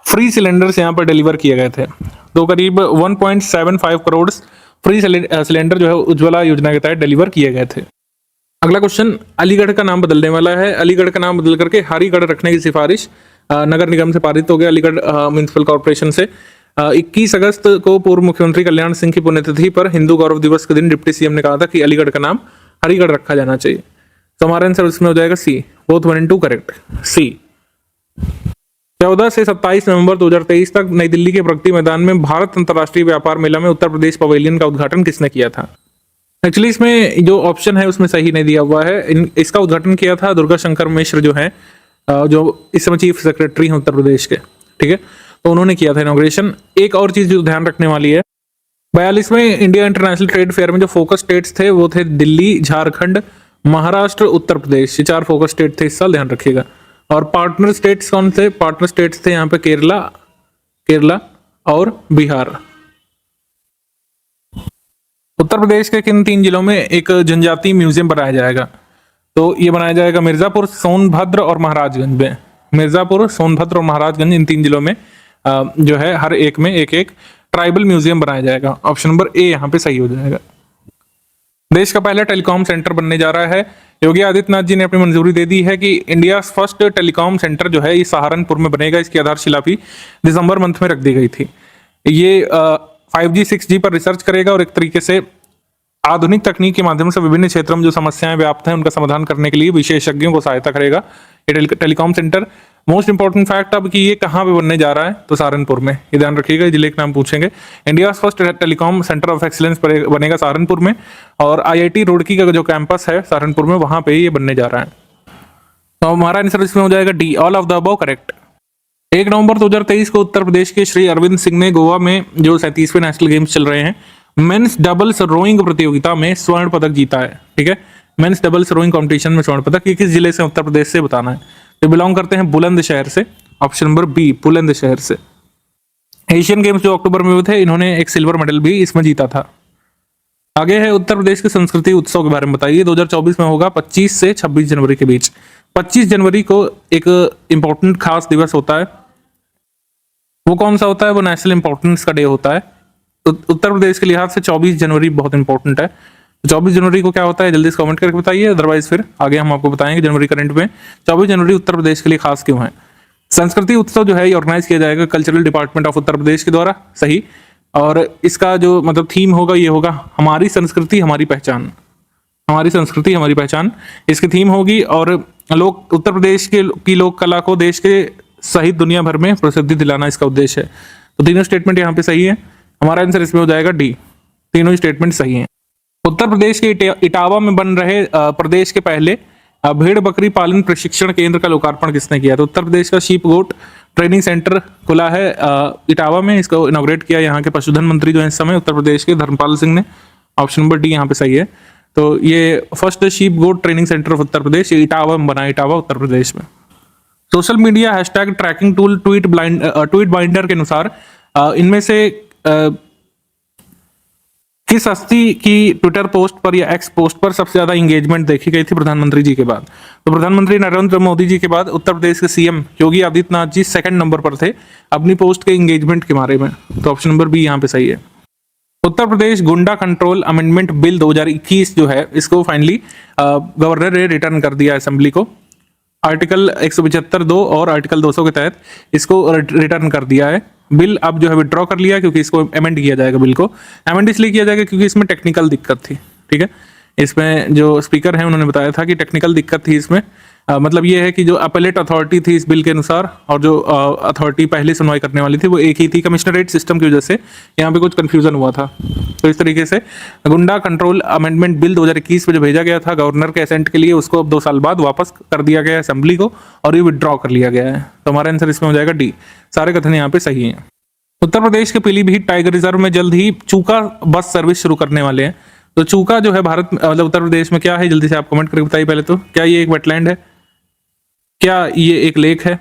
S2: फ्री सिलेंडर्स यहाँ पर डिलीवर किए गए थे? तो करीब 1.75 करोड़ फ्री सिलेंडर जो है उज्ज्वला योजना के तहत डिलीवर किए गए थे। अगला क्वेश्चन, अलीगढ़ का नाम बदलने वाला है। अलीगढ़ का नाम बदल करके हरिगढ़ रखने की सिफारिश नगर निगम से पारित हो गया, अलीगढ़ म्युनिसिपल कॉर्पोरेशन से। 21 अगस्त को पूर्व मुख्यमंत्री कल्याण सिंह की पुण्यतिथि पर हिंदू गौरव दिवस के दिन डिप्टी सीएम ने कहा था कि अलीगढ़ का नाम हरिगढ़ रखा जाना चाहिए। तो हमारा आंसर इसमें हो जाएगा सी, बोथ 1 and 2 करेक्ट, सी। 14 से 27 नवंबर 2023 तक नई दिल्ली के प्रगति मैदान में भारत अंतर्राष्ट्रीय व्यापार मेला में उत्तर प्रदेश पवेलियन का उद्घाटन किसने किया था? एक्चुअली इसमें जो ऑप्शन है उसमें सही नहीं दिया हुआ है। इसका उद्घाटन किया था दुर्गा शंकर मिश्र जो है, जो इस समय चीफ सेक्रेटरी हैं उत्तर प्रदेश के, ठीक है, तो उन्होंने किया था इनॉग्रेशन। एक और चीज जो ध्यान रखने वाली है, 42वें इंडिया इंटरनेशनल ट्रेड फेयर में जो फोकस स्टेट्स थे वो थे दिल्ली, झारखंड, महाराष्ट्र, उत्तर प्रदेश। ये 4 फोकस स्टेट थे इस साल, ध्यान रखिएगा। और पार्टनर स्टेट्स कौन थे? पार्टनर स्टेट्स थे यहाँ पे केरला और बिहार। उत्तर प्रदेश के किन 3 जिलों में एक जनजातीय म्यूजियम बनाया जाएगा? तो ये बनाया जाएगा मिर्जापुर, सोनभद्र और महाराजगंज में। मिर्जापुर, सोनभद्र और महाराजगंज, इन 3 जिलों में जो है हर एक में एक एक ट्राइबल म्यूजियम बनाया जाएगा। ऑप्शन नंबर ए यहाँ पे सही हो जाएगा। देश का पहला टेलीकॉम सेंटर बनने जा रहा है। योगी आदित्यनाथ जी ने अपनी मंजूरी दे दी है कि इंडिया फर्स्ट टेलीकॉम सेंटर जो है ये सहारनपुर में बनेगा। इसकी आधारशिला भी दिसंबर मंथ में रख दी गई थी। ये 5G 6G पर रिसर्च करेगा और एक तरीके से आधुनिक तकनीक के माध्यम से विभिन्न क्षेत्रों में जो समस्याएं व्याप्त हैं उनका समाधान करने के लिए विशेषज्ञों को सहायता करेगा ये telecom centre. Most important fact अब कि ये कहाँ पे बनने जा रहा है, तो सहारनपुर में। ये ध्यान रखिएगा, जिले का नाम पूछेंगे। India first telecom centre of excellence बनेगा सहारनपुर में, और IIT रुड़की का जो कैंपस है सहारनपुर में, वहां पे ये बनने जा रहा है। तो हमारा आंसर इसमें हो जाएगा D, all of the above correct. 1 नवंबर 2023 को उत्तर प्रदेश के श्री अरविंद सिंह ने गोवा में जो 37वें नेशनल गेम्स चल रहे हैं मेंस डबल्स रोइंग प्रतियोगिता में स्वर्ण पदक जीता है। ठीक है, मेंस डबल्स रोइंग कंपटीशन में स्वर्ण पदक। ये किस जिले से उत्तर प्रदेश से बताना है। ये बिलोंग करते हैं बुलंदशहर से। ऑप्शन नंबर बी, बुलंदशहर से। एशियन गेम्स जो अक्टूबर में हुए थे, इन्होंने एक सिल्वर मेडल भी इसमें जीता था। आगे है उत्तर प्रदेश के संस्कृति उत्सव के बारे में बताइए। 2024 में होगा 25 से 26 जनवरी के बीच। 25 जनवरी को एक इंपॉर्टेंट खास दिवस होता है। वो कौन सा होता है? वो नेशनल इंपॉर्टेंस का डे होता है। उत्तर प्रदेश के लिहाज से 24 जनवरी बहुत इंपॉर्टेंट है। 24 जनवरी को क्या होता है जल्दी से कमेंट करके बताइए, अदरवाइज फिर आगे हम आपको बताएंगे जनवरी करंट में 24 जनवरी उत्तर प्रदेश के लिए खास क्यों है। संस्कृति उत्सव जो है ये ऑर्गेनाइज किया जाएगा कल्चरल डिपार्टमेंट ऑफ उत्तर प्रदेश के द्वारा, सही। और इसका जो मतलब थीम होगा ये होगा हमारी संस्कृति हमारी पहचान। हमारी संस्कृति हमारी पहचान इसकी थीम होगी। और लोग उत्तर प्रदेश की लोक कला को देश के सहित दुनिया भर में प्रसिद्धि दिलाना इसका उद्देश्य है। तो तीनों स्टेटमेंट यहाँ पे सही है। हमारा आंसर इसमें हो जाएगा डी, तीनों स्टेटमेंट सही हैं। उत्तर प्रदेश के इटावा में बन रहे प्रदेश के पहले भेड़ बकरी पालन प्रशिक्षण केंद्र का लोकार्पण किसने किया? तो उत्तर प्रदेश का शीप गोट ट्रेनिंग सेंटर खुला है इटावा में। इसको इनॉग्रेट किया यहाँ के पशुधन मंत्री जो है इस समय उत्तर प्रदेश के धर्मपाल सिंह ने। ऑप्शन नंबर डी यहाँ पे सही है। तो ये first sheep goat training centre of Uttar Pradesh Etawah में बना, इटावा उत्तर प्रदेश में। Social media hashtag tracking tool tweet binder के अनुसार इनमें से किस हस्ती की ट्विटर पोस्ट पर या एक्स पोस्ट पर सबसे ज्यादा इंगेजमेंट देखी गई थी प्रधानमंत्री जी के बाद? तो प्रधानमंत्री नरेंद्र मोदी जी के बाद उत्तर प्रदेश के CM Yogi Adityanath ji 2nd number पर थे अपनी पोस्ट के इंगेजमेंट के बारे में। तो ऑप्शन नंबर बी यहाँ पे सही है। उत्तर प्रदेश गुंडा कंट्रोल अमेंडमेंट बिल 2021 जो है इसको फाइनली गवर्नर ने रिटर्न कर दिया असेंबली को। आर्टिकल 175(2) और आर्टिकल 200 के तहत इसको रिटर्न कर दिया है। बिल अब जो है विड्रॉ कर लिया क्योंकि इसको अमेंड किया जाएगा। बिल को अमेंड इसलिए किया जाएगा क्योंकि इसमें टेक्निकल दिक्कत थी। ठीक है, इसमें जो स्पीकर हैं उन्होंने बताया था कि टेक्निकल दिक्कत थी इसमें। मतलब ये है कि जो अपीलेट अथॉरिटी थी इस बिल के अनुसार और जो अथॉरिटी पहले सुनवाई करने वाली थी वो एक ही थी, कमिश्नरेट सिस्टम की वजह से यहाँ पे कुछ कंफ्यूजन हुआ था। तो इस तरीके से गुंडा कंट्रोल अमेंडमेंट बिल 2021 में जो भेजा गया था गवर्नर के असेंट के लिए, उसको अब 2 साल बाद वापस कर दिया गया है असेंबली को और ये विड्रॉ कर लिया गया है। तो हमारा आंसर इसमें हो जाएगा डी। सारे कथन यहाँ पे सही हैं। उत्तर प्रदेश के पीलीभीत टाइगर रिजर्व में जल्द ही चूका बस सर्विस शुरू करने वाले हैं। तो चूका जो है भारत मतलब उत्तर प्रदेश में क्या है, जल्दी से आप कमेंट करके बताइए पहले तो। क्या ये एक वेटलैंड है? क्या ये एक लेक है?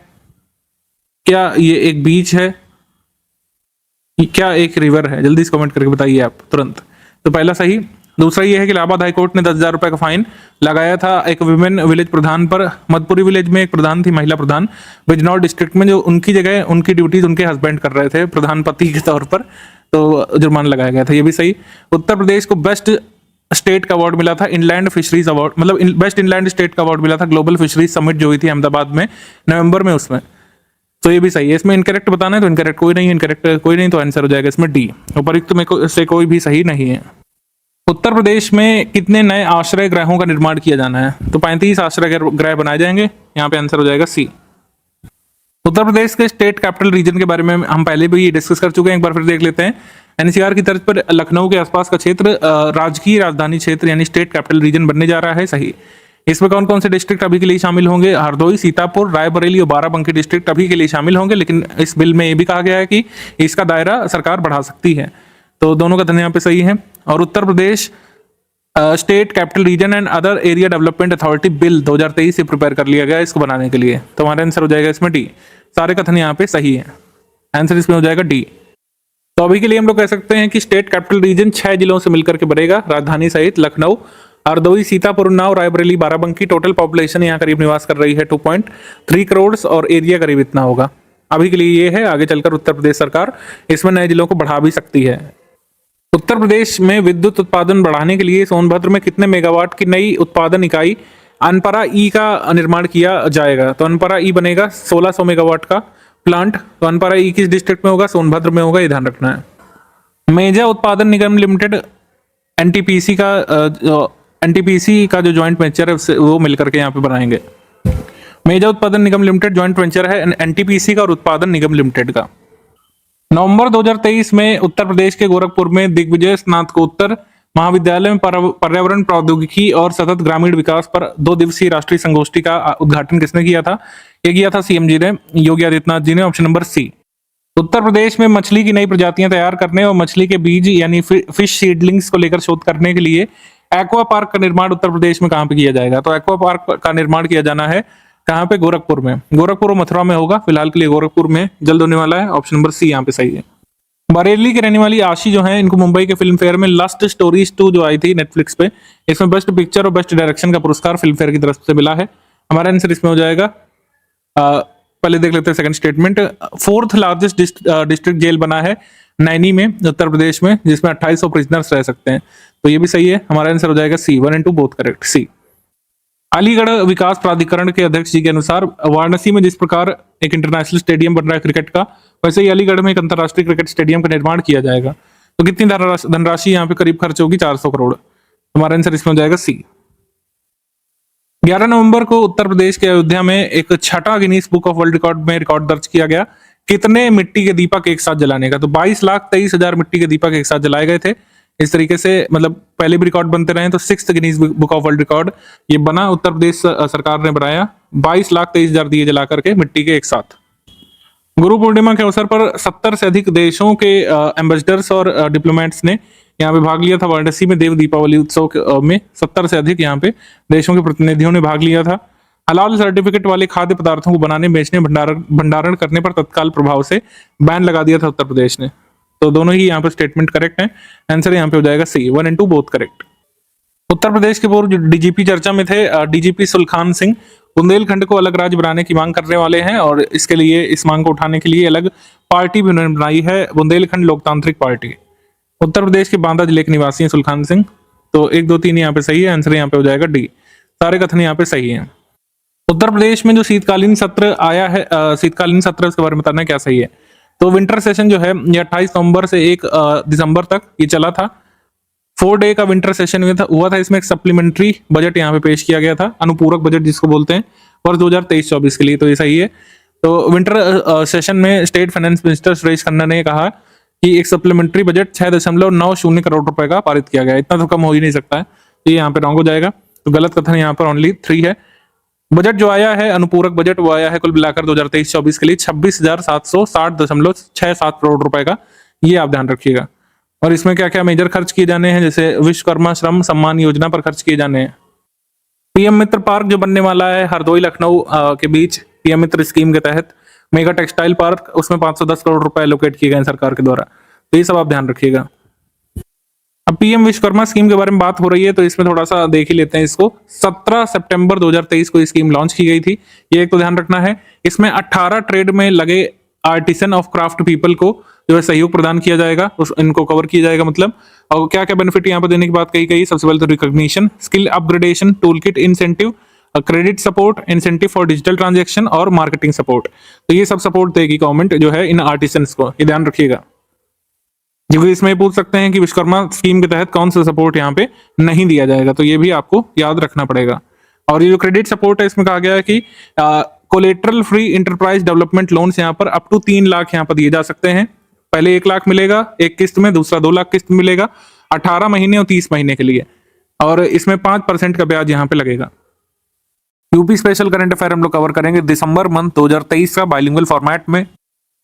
S2: क्या ये एक बीच है? क्या एक रिवर है? जल्दी से कमेंट करके बताइए आप तुरंत। तो पहला सही। दूसरा ये है कि इलाहाबाद हाईकोर्ट ने 10,000 रुपए का फाइन लगाया था एक विमेन विलेज प्रधान पर। मधुपुरी विलेज में एक प्रधान थी, महिला प्रधान, बिजनौर डिस्ट्रिक्ट में, जो उनकी जगह उनकी ड्यूटीज उनके हस्बैंड कर रहे थे प्रधानपति के तौर पर, तो जुर्माना लगाया गया था। ये भी सही। उत्तर प्रदेश को बेस्ट स्टेट का अवार्ड मिला था इनलैंड फिशरीज अवार्ड, मतलब बेस्ट इनलैंड स्टेट का अवार्ड मिला था ग्लोबल फिशरीज समिट जो हुई थी अहमदाबाद में नवंबर में, उसमें। तो ये भी सही है। इसमें इनकरेक्ट बताना है तो इनकरेक्ट कोई नहीं, इनकरेक्ट कोई नहीं, तो आंसर हो जाएगा इसमें डी। उपयुक्त में से कोई भी सही नहीं है। उत्तर प्रदेश में कितने नए आश्रय गृहों का निर्माण किया जाना है? तो 35 आश्रय गृह बनाए जाएंगे। यहाँ पे आंसर हो जाएगा सी। उत्तर प्रदेश के स्टेट कैपिटल रीजन के बारे में हम पहले भी डिस्कस कर चुके हैं, एक बार फिर देख लेते हैं। एनसीआर की तर्ज पर लखनऊ के आसपास का क्षेत्र राजकीय राजधानी क्षेत्र यानी स्टेट कैपिटल रीजन बनने जा रहा है। सही। इसमें कौन कौन से डिस्ट्रिक्ट अभी के लिए शामिल होंगे? हरदोई, सीतापुर, रायबरेली और बाराबंकी डिस्ट्रिक्ट अभी के लिए शामिल होंगे, लेकिन इस बिल में ये भी कहा गया है कि इसका दायरा सरकार बढ़ा सकती है। तो दोनों का कथन यहाँ पे सही है। और Uttar Pradesh state capital region and other area development authority bill 2023 से प्रिपेयर कर लिया गया इसको बनाने के लिए। तो हमारा आंसर हो जाएगा इसमें डी। सारे कथन यहाँ पे सही है। आंसर इसमें हो जाएगा डी। तो अभी के लिए हम लोग कह सकते हैं कि स्टेट कैपिटल रीजन 6 जिलों से मिलकर के बनेगा, राजधानी सहित लखनऊ, हरदोई, सीतापुर, उन्नाव, रायबरेली, बाराबंकी। टोटल पॉपुलेशन यहाँ करीब निवास कर रही है 2.3 करोड़ और एरिया करीब इतना होगा। अभी के लिए ये है, आगे चलकर उत्तर प्रदेश सरकार इसमें नए जिलों को बढ़ा भी सकती है। उत्तर प्रदेश में विद्युत उत्पादन बढ़ाने के लिए सोनभद्र में कितने मेगावाट की नई उत्पादन इकाई अनपरा ई का निर्माण किया जाएगा? तो अनपरा ई बनेगा 1600 मेगावाट का प्लांट। तो अनपरा ई किस डिस्ट्रिक्ट में होगा? सोनभद्र में होगा, ये ध्यान रखना है। मेजा उत्पादन निगम लिमिटेड एनटीपीसी का जो ज्वाइंट वेंचर है वो मिलकर के यहाँ पे बनाएंगे। मेजा उत्पादन निगम लिमिटेड ज्वाइंट वेंचर है एनटीपीसी का और उत्पादन निगम लिमिटेड का। नवंबर 2023 में उत्तर प्रदेश के गोरखपुर में दिग्विजय स्नातकोत्तर महाविद्यालय में पर्यावरण प्रौद्योगिकी और सतत ग्रामीण विकास पर 2 दिवसीय राष्ट्रीय संगोष्ठी का उद्घाटन किसने किया था? ये किया था सीएम जी ने, योगी आदित्यनाथ जी ने। Option number C. उत्तर प्रदेश में मछली की नई प्रजातियां तैयार करने और मछली के बीज यानी फिश सीडलिंग्स को लेकर शोध करने के लिए एक्वा पार्क का निर्माण उत्तर प्रदेश में कहां पे किया जाएगा? तो एक्वा पार्क का निर्माण किया जाना है कहां पे? गोरखपुर में। गोरखपुर और मथुरा में होगा, फिलहाल के लिए गोरखपुर में जल्द होने वाला है। ऑप्शन नंबर सी यहाँ पे सही है। बरेली की रहने वाली आशी जो है, इनको मुंबई के फिल्म फेयर में लास्ट स्टोरीज 2 जो आई थी नेटफ्लिक्स पे, इसमें बेस्ट पिक्चर और बेस्ट डायरेक्शन का पुरस्कार फिल्म फेयर की तरफ से मिला है। हमारा आंसर इसमें हो जाएगा, पहले देख लेते हैं second statement. 4th largest district jail बना है नैनी में, उत्तर प्रदेश में, जिसमें 2800 प्रिजनर्स रह सकते हैं। तो ये भी सही है। हमारा आंसर हो जाएगा सी। 1 और 2 बोथ करेक्ट। सी। अलीगढ़ विकास प्राधिकरण के अध्यक्ष जी के अनुसार वाराणसी में जिस प्रकार एक इंटरनेशनल स्टेडियम बन रहा है क्रिकेट का, वैसे ही अलीगढ़ में एक अंतर्राष्ट्रीय क्रिकेट स्टेडियम का निर्माण किया जाएगा। तो कितनी धनराशि यहाँ पे करीब खर्च होगी? 400 करोड़। हमारा आंसर इसमें हो जाएगा सी। 11 नवंबर को उत्तर प्रदेश के अयोध्या में एक छठा Guinness book of world record में रिकॉर्ड दर्ज किया गया कितने मिट्टी के दीपक एक साथ जलाने का? तो 22,23,000 मिट्टी के दीपक एक साथ जलाए गए थे। इस तरीके से मतलब पहले भी रिकॉर्ड बनते रहे, तो 6th Guinness book of world record ये बना, उत्तर प्रदेश सरकार ने बनाया। 22,23,000 दिए जला करके मिट्टी के एक साथ। गुरु पूर्णिमा के अवसर पर 70 से अधिक देशों के एम्बेसडर्स और डिप्लोमेट्स ने यहाँ पे भाग लिया था। वाराणसी में देव दीपावली उत्सव में 70 से अधिक यहाँ पे देशों के प्रतिनिधियों ने भाग लिया था। हलाल सर्टिफिकेट वाले खाद्य पदार्थों को बनाने, बेचने, भंडारण करने पर तत्काल प्रभाव से बैन लगा दिया था उत्तर प्रदेश ने। तो दोनों ही यहाँ पे स्टेटमेंट करेक्ट हैं। आंसर यहाँ पे हो जाएगा सी। 1 और 2 बोथ करेक्ट। उत्तर प्रदेश के पूर्व डीजीपी चर्चा में थे, डीजीपी सुलखान सिंह बुंदेलखंड को अलग राज्य बनाने की मांग करने वाले हैं और इसके लिए इस मांग को उठाने के लिए अलग पार्टी भी उन्होंने बनाई है, बुंदेलखंड लोकतांत्रिक पार्टी। उत्तर प्रदेश के बांदा जिले के निवासी हैं सुलखान सिंह। तो 1, 2, 3 यहाँ पे सही है। आंसर यहाँ पे हो जाएगा डी। सारे कथन यहाँ पे सही है। उत्तर प्रदेश में जो शीतकालीन सत्र आया है, शीतकालीन सत्र, उसके बारे में बताना क्या सही है? तो विंटर सेशन जो है ये 28 नवंबर से 1 दिसंबर तक ये चला था। 4 डे का विंटर सेशन हुआ था। इसमें एक सप्लीमेंट्री बजट यहाँ पे पेश किया गया था, अनुपूरक बजट जिसको बोलते हैं, वर्ष 2023-24 के लिए। तो ये सही है। तो विंटर सेशन में state finance minister Suresh Khanna ने कहा कि एक सप्लीमेंट्री बजट 6.90 करोड़ रुपए का पारित किया गया। इतना तो कम हो ही नहीं सकता है, तो ये यहाँ पे रॉन्ग हो जाएगा। तो गलत कथन यहाँ पर ओनली 3 है। बजट जो आया है अनुपूरक बजट, वो आया है कुल मिलाकर 2023-24 के लिए 26,760.67 करोड़ रुपए का। ये आप ध्यान रखिएगा। और इसमें क्या क्या मेजर खर्च किए जाने हैं, जैसे विश्वकर्मा श्रम सम्मान योजना पर खर्च किए जाने हैं। पीएम मित्र पार्क जो बनने वाला है हरदोई लखनऊ के बीच, पीएम मित्र स्कीम के तहत मेगा टेक्सटाइल पार्क, उसमें 510 करोड़ रुपए एलोकेट किए गए हैं सरकार के द्वारा। तो ये सब आप ध्यान रखिएगा। अब पीएम विश्वकर्मा स्कीम के बारे में बात हो रही है, तो इसमें थोड़ा सा देख ही लेते हैं इसको। 17 सितंबर 2023 को ये स्कीम लॉन्च की गई थी। ये एक तो ध्यान रखना है। इसमें 18 ट्रेड में लगे आर्टिसन ऑफ क्राफ्ट पीपल को जो है सहयोग प्रदान किया जाएगा, इनको कवर किया जाएगा मतलब। और क्या क्या बेनिफिट यहाँ पर देने की बात कही गई, सबसे पहले तो recognition, skill upgradation, tool kit incentive, credit support, incentive for digital transaction और मार्केटिंग सपोर्ट। तो ये सब सपोर्ट देगी गवर्नमेंट जो है इन आर्टिसंस को, ये ध्यान रखिएगा। क्योंकि इसमें पूछ सकते हैं कि विश्वकर्मा स्कीम के तहत कौन सा सपोर्ट यहाँ पे नहीं दिया जाएगा, तो ये भी आपको याद रखना पड़ेगा। और ये जो क्रेडिट सपोर्ट है, इसमें कहा गया है कि collateral free enterprise development loans यहाँ पर अप टू 3 लाख यहाँ पर दिए जा सकते हैं। पहले 1 लाख मिलेगा एक किस्त में, दूसरा 2 लाख किस्त मिलेगा 18 महीने और 30 महीने के लिए। और इसमें 5% का ब्याज यहाँ पे लगेगा। यूपी स्पेशल करंट अफेयर हम लोग कवर करेंगे दिसंबर मंथ 2023 का बाइलिंगुअल फॉर्मेट में।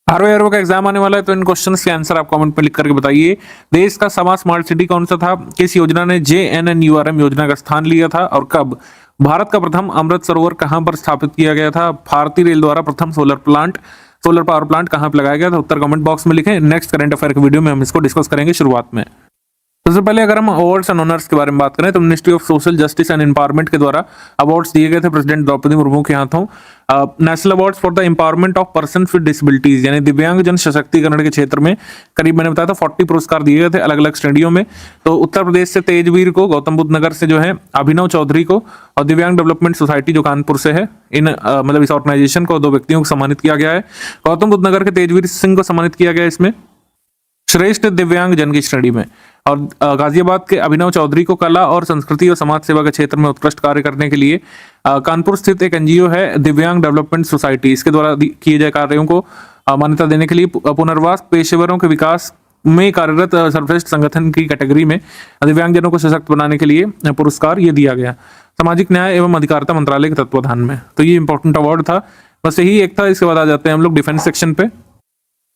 S2: आरओ का एग्जाम आने वाला है, तो इन क्वेश्चंस के आंसर आप कमेंट में लिख करके बताइए। देश का सवा स्मार्ट सिटी कौन सा था? किस योजना ने JNNURM योजना का स्थान लिया था और कब? भारत का प्रथम अमृत सरोवर कहां पर स्थापित किया गया था? भारतीय रेल द्वारा प्रथम सोलर पावर प्लांट कहां पर लगाया गया था? उत्तर कमेंट बॉक्स में लिखें। नेक्स्ट करंट अफेयर की वीडियो में हम इसको डिस्कस करेंगे शुरुआत में। सबसे पहले अगर हम अवार्ड्स एंड ऑनर्स के बारे में बात करें, तो ministry of social justice and empowerment के द्वारा अवार्ड्स दिए गए थे प्रेसिडेंट द्रौपदी मुर्मू के हाथों। National awards for the empowerment of person with disabilities, यानी दिव्यांग जन सशक्तिकरण के क्षेत्र में करीब मैंने बताया था 40 पुरस्कार दिए गए थे अलग अलग श्रेणियों में। तो उत्तर प्रदेश से तेजवीर को, गौतम बुद्ध नगर से जो है अभिनव चौधरी को, और दिव्यांग डेवलपमेंट सोसाइटी जो कानपुर से है, इन मतलब इस ऑर्गेनाइजेशन को 2 व्यक्तियों को सम्मानित किया गया है। गौतम बुद्ध नगर के तेजवीर सिंह को सम्मानित किया गया इसमें श्रेष्ठ दिव्यांग जन की श्रेणी में। और गाजियाबाद के अभिनव चौधरी को कला और संस्कृति और समाज सेवा के क्षेत्र में उत्कृष्ट कार्य करने के लिए कानपुर स्थित एक एनजीओ है दिव्यांग डेवलपमेंट सोसाइटी, इसके द्वारा किए गए कार्यों को मान्यता देने के लिए पुनर्वास पेशेवरों के विकास में कार्यरत सर्वश्रेष्ठ संगठन की कैटेगरी में दिव्यांगजनों को सशक्त बनाने के लिए पुरस्कार ये दिया गया सामाजिक न्याय एवं अधिकारिता मंत्रालय के तत्वाधान में। तो ये इंपॉर्टेंट अवार्ड था, बस यही एक था। इसके बाद आ जाते हैं हम लोग डिफेंस सेक्शन पे।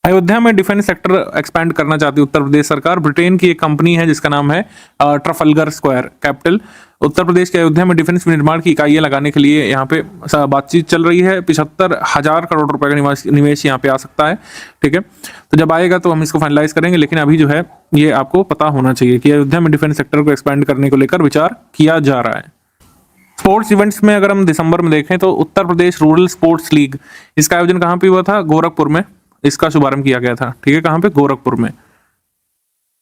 S2: अयोध्या में डिफेंस सेक्टर एक्सपैंड करना चाहती है उत्तर प्रदेश सरकार। ब्रिटेन की एक कंपनी है जिसका नाम है Trafalgar square capital. Uttar Pradesh के अयोध्या में डिफेंस निर्माण की इकाइयां लगाने के लिए यहाँ पे बातचीत चल रही है। 75,000 करोड़ रुपए का निवेश यहाँ पे आ सकता है। ठीक है, तो जब आएगा तो हम इसको फाइनलाइज करेंगे, लेकिन अभी जो है ये आपको पता होना चाहिए कि अयोध्या में डिफेंस सेक्टर को एक्सपैंड करने को लेकर विचार किया जा रहा है। स्पोर्ट्स इवेंट्स में अगर हम दिसंबर में देखें, तो उत्तर प्रदेश रूरल स्पोर्ट्स लीग, इसका आयोजन कहाँ पे हुआ था? गोरखपुर में इसका शुभारंभ किया गया था। ठीक है, कहां पे? गोरखपुर में।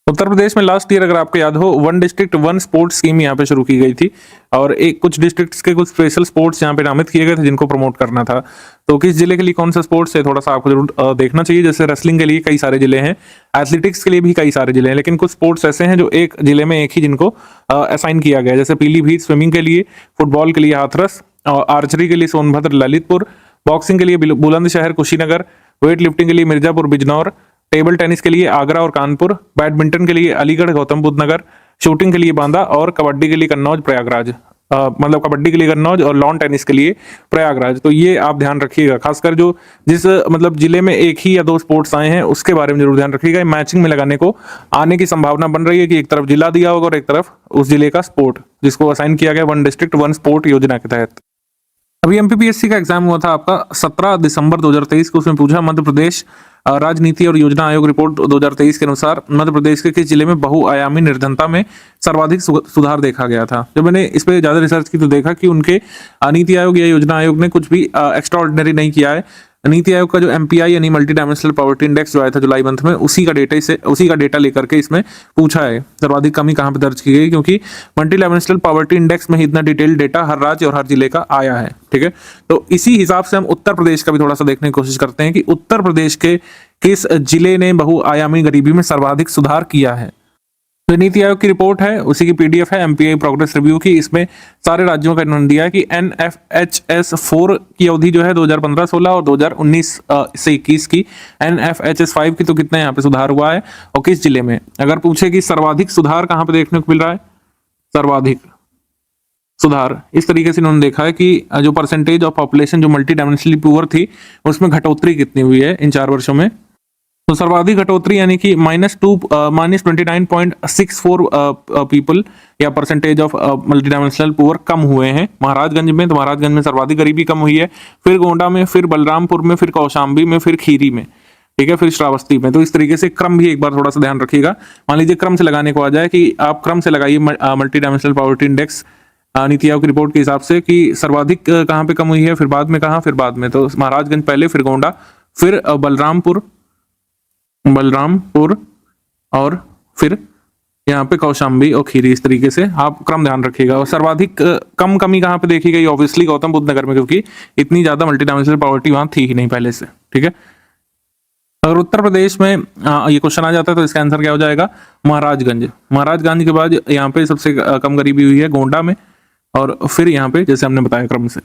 S2: उत्तर प्रदेश में लास्ट ईयर अगर आपको याद हो 1 डिस्ट्रिक्ट 1 स्पोर्ट्स स्कीम यहाँ पे शुरू की गई थी, और एक कुछ डिस्ट्रिक्ट्स के कुछ स्पेशल स्पोर्ट्स यहाँ पे नामित किए गए थे जिनको प्रमोट करना था। तो किस जिले के लिए कौन सा स्पोर्ट्स है, थोड़ा सा आपको जरूर देखना चाहिए। जैसे रेसलिंग के लिए कई सारे जिले हैं, एथलेटिक्स के लिए भी कई सारे जिले हैं, लेकिन कुछ स्पोर्ट्स ऐसे हैं जो एक जिले में एक ही जिनको असाइन किया गया है। जैसे पीलीभीत स्विमिंग के लिए, फुटबॉल के लिए हाथरस, और आर्चरी के लिए सोनभद्र ललितपुर, बॉक्सिंग के लिए बुलंदशहर कुशीनगर, वेट लिफ्टिंग के लिए मिर्जापुर बिजनौर, टेबल टेनिस के लिए आगरा और कानपुर, बैडमिंटन के लिए अलीगढ़ गौतम बुद्ध नगर, शूटिंग के लिए बांदा, और कबड्डी के लिए कन्नौज प्रयागराज। मतलब कबड्डी के लिए कन्नौज और लॉन टेनिस के लिए प्रयागराज। तो ये आप ध्यान रखिएगा, खासकर जो जिस मतलब जिले में एक ही या 2 स्पोर्ट्स आए हैं उसके बारे में जरूर ध्यान रखिएगा। मैचिंग में लगाने को आने की संभावना बन रही है कि एक तरफ जिला दिया होगा और एक तरफ उस जिले का स्पोर्ट जिसको असाइन किया गया 1 डिस्ट्रिक्ट 1 स्पोर्ट योजना के तहत। अभी एमपीपीएससी का एग्जाम हुआ था आपका 17 दिसंबर 2023 को। उसमें पूछा मध्य प्रदेश राजनीति और योजना आयोग रिपोर्ट 2023 के अनुसार मध्य प्रदेश के किस जिले में बहुआयामी निर्धनता में सर्वाधिक सुधार देखा गया था। जब मैंने इस पे ज्यादा रिसर्च की तो देखा कि उनके नीति आयोग या योजना आयोग ने कुछ भी एक्स्ट्रा ऑर्डिनरी नहीं किया है। नीति आयोग का जो एमपीआई यानी मल्टी डायमेंशनल पॉवर्टी इंडेक्स जो आया था जुलाई मंथ में, उसी का डेटा लेकर के इसमें पूछा है सर्वाधिक कमी कहां पे दर्ज की गई, क्योंकि मल्टी डायमेंशनल पॉवर्टी इंडेक्स में ही इतना डिटेल डेटा हर राज्य और हर जिले का आया है। ठीक है, तो इसी हिसाब से हम उत्तर प्रदेश का भी थोड़ा सा देखने की कोशिश करते हैं कि उत्तर प्रदेश के किस जिले ने बहुआयामी गरीबी में सर्वाधिक सुधार किया है। तो नीति आयोग की रिपोर्ट है, उसी की पीडीएफ है एमपीआई प्रोग्रेस रिव्यू की। इसमें सारे राज्यों का इन्होंने दिया है कि एनएफएचएस 4 की अवधि जो है 2015-16 और 2019 से 21 की, एनएफएचएस 5 की तो कितना यहाँ पे सुधार हुआ है और किस जिले में। अगर पूछे कि सर्वाधिक सुधार कहाँ पे देखने को मिल रहा है, सर्वाधिक सुधार इस तरीके से इन्होंने देखा है कि जो परसेंटेज ऑफ पॉपुलेशन जो मल्टी डायमेंशनली पुअर थी उसमें घटोतरी कितनी हुई है इन 4 वर्षों में। तो सर्वाधिक घटोतरी यानी कि -29.64 पीपल या percentage of multi dimensional poor कम हुए हैं महाराजगंज में। तो महाराजगंज में सर्वाधिक गरीबी कम हुई है, फिर गोंडा में, फिर बलरामपुर में, फिर कौशाम्बी में, फिर खीरी में, ठीक है, फिर श्रावस्ती में। तो इस तरीके से क्रम भी एक बार थोड़ा सा ध्यान रखिएगा। मान लीजिए क्रम से लगाने को आ जाए कि आप क्रम से लगाइए multi dimensional poverty index NITI Aayog की रिपोर्ट के हिसाब से कि सर्वाधिक कहाँ पे कम हुई है, फिर बाद में कहाँ, फिर बाद में। तो महाराजगंज पहले, फिर गोंडा, फिर बलरामपुर और फिर यहाँ पे कौशाम्बी और खीरी। इस तरीके से आप क्रम ध्यान रखिएगा। और सर्वाधिक कम कमी कहाँ पे देखी गई, ऑब्वियसली गौतम बुद्ध नगर में, क्योंकि इतनी ज्यादा मल्टी डायमेंशनल पॉवर्टी वहां थी ही नहीं पहले से, ठीक है। अगर उत्तर प्रदेश में ये क्वेश्चन आ जाता है तो इसका आंसर क्या हो जाएगा, महाराजगंज। महाराजगंज के बाद यहाँ पे सबसे कम गरीबी हुई है गोंडा में, और फिर यहाँ पे जैसे हमने बताया क्रम से।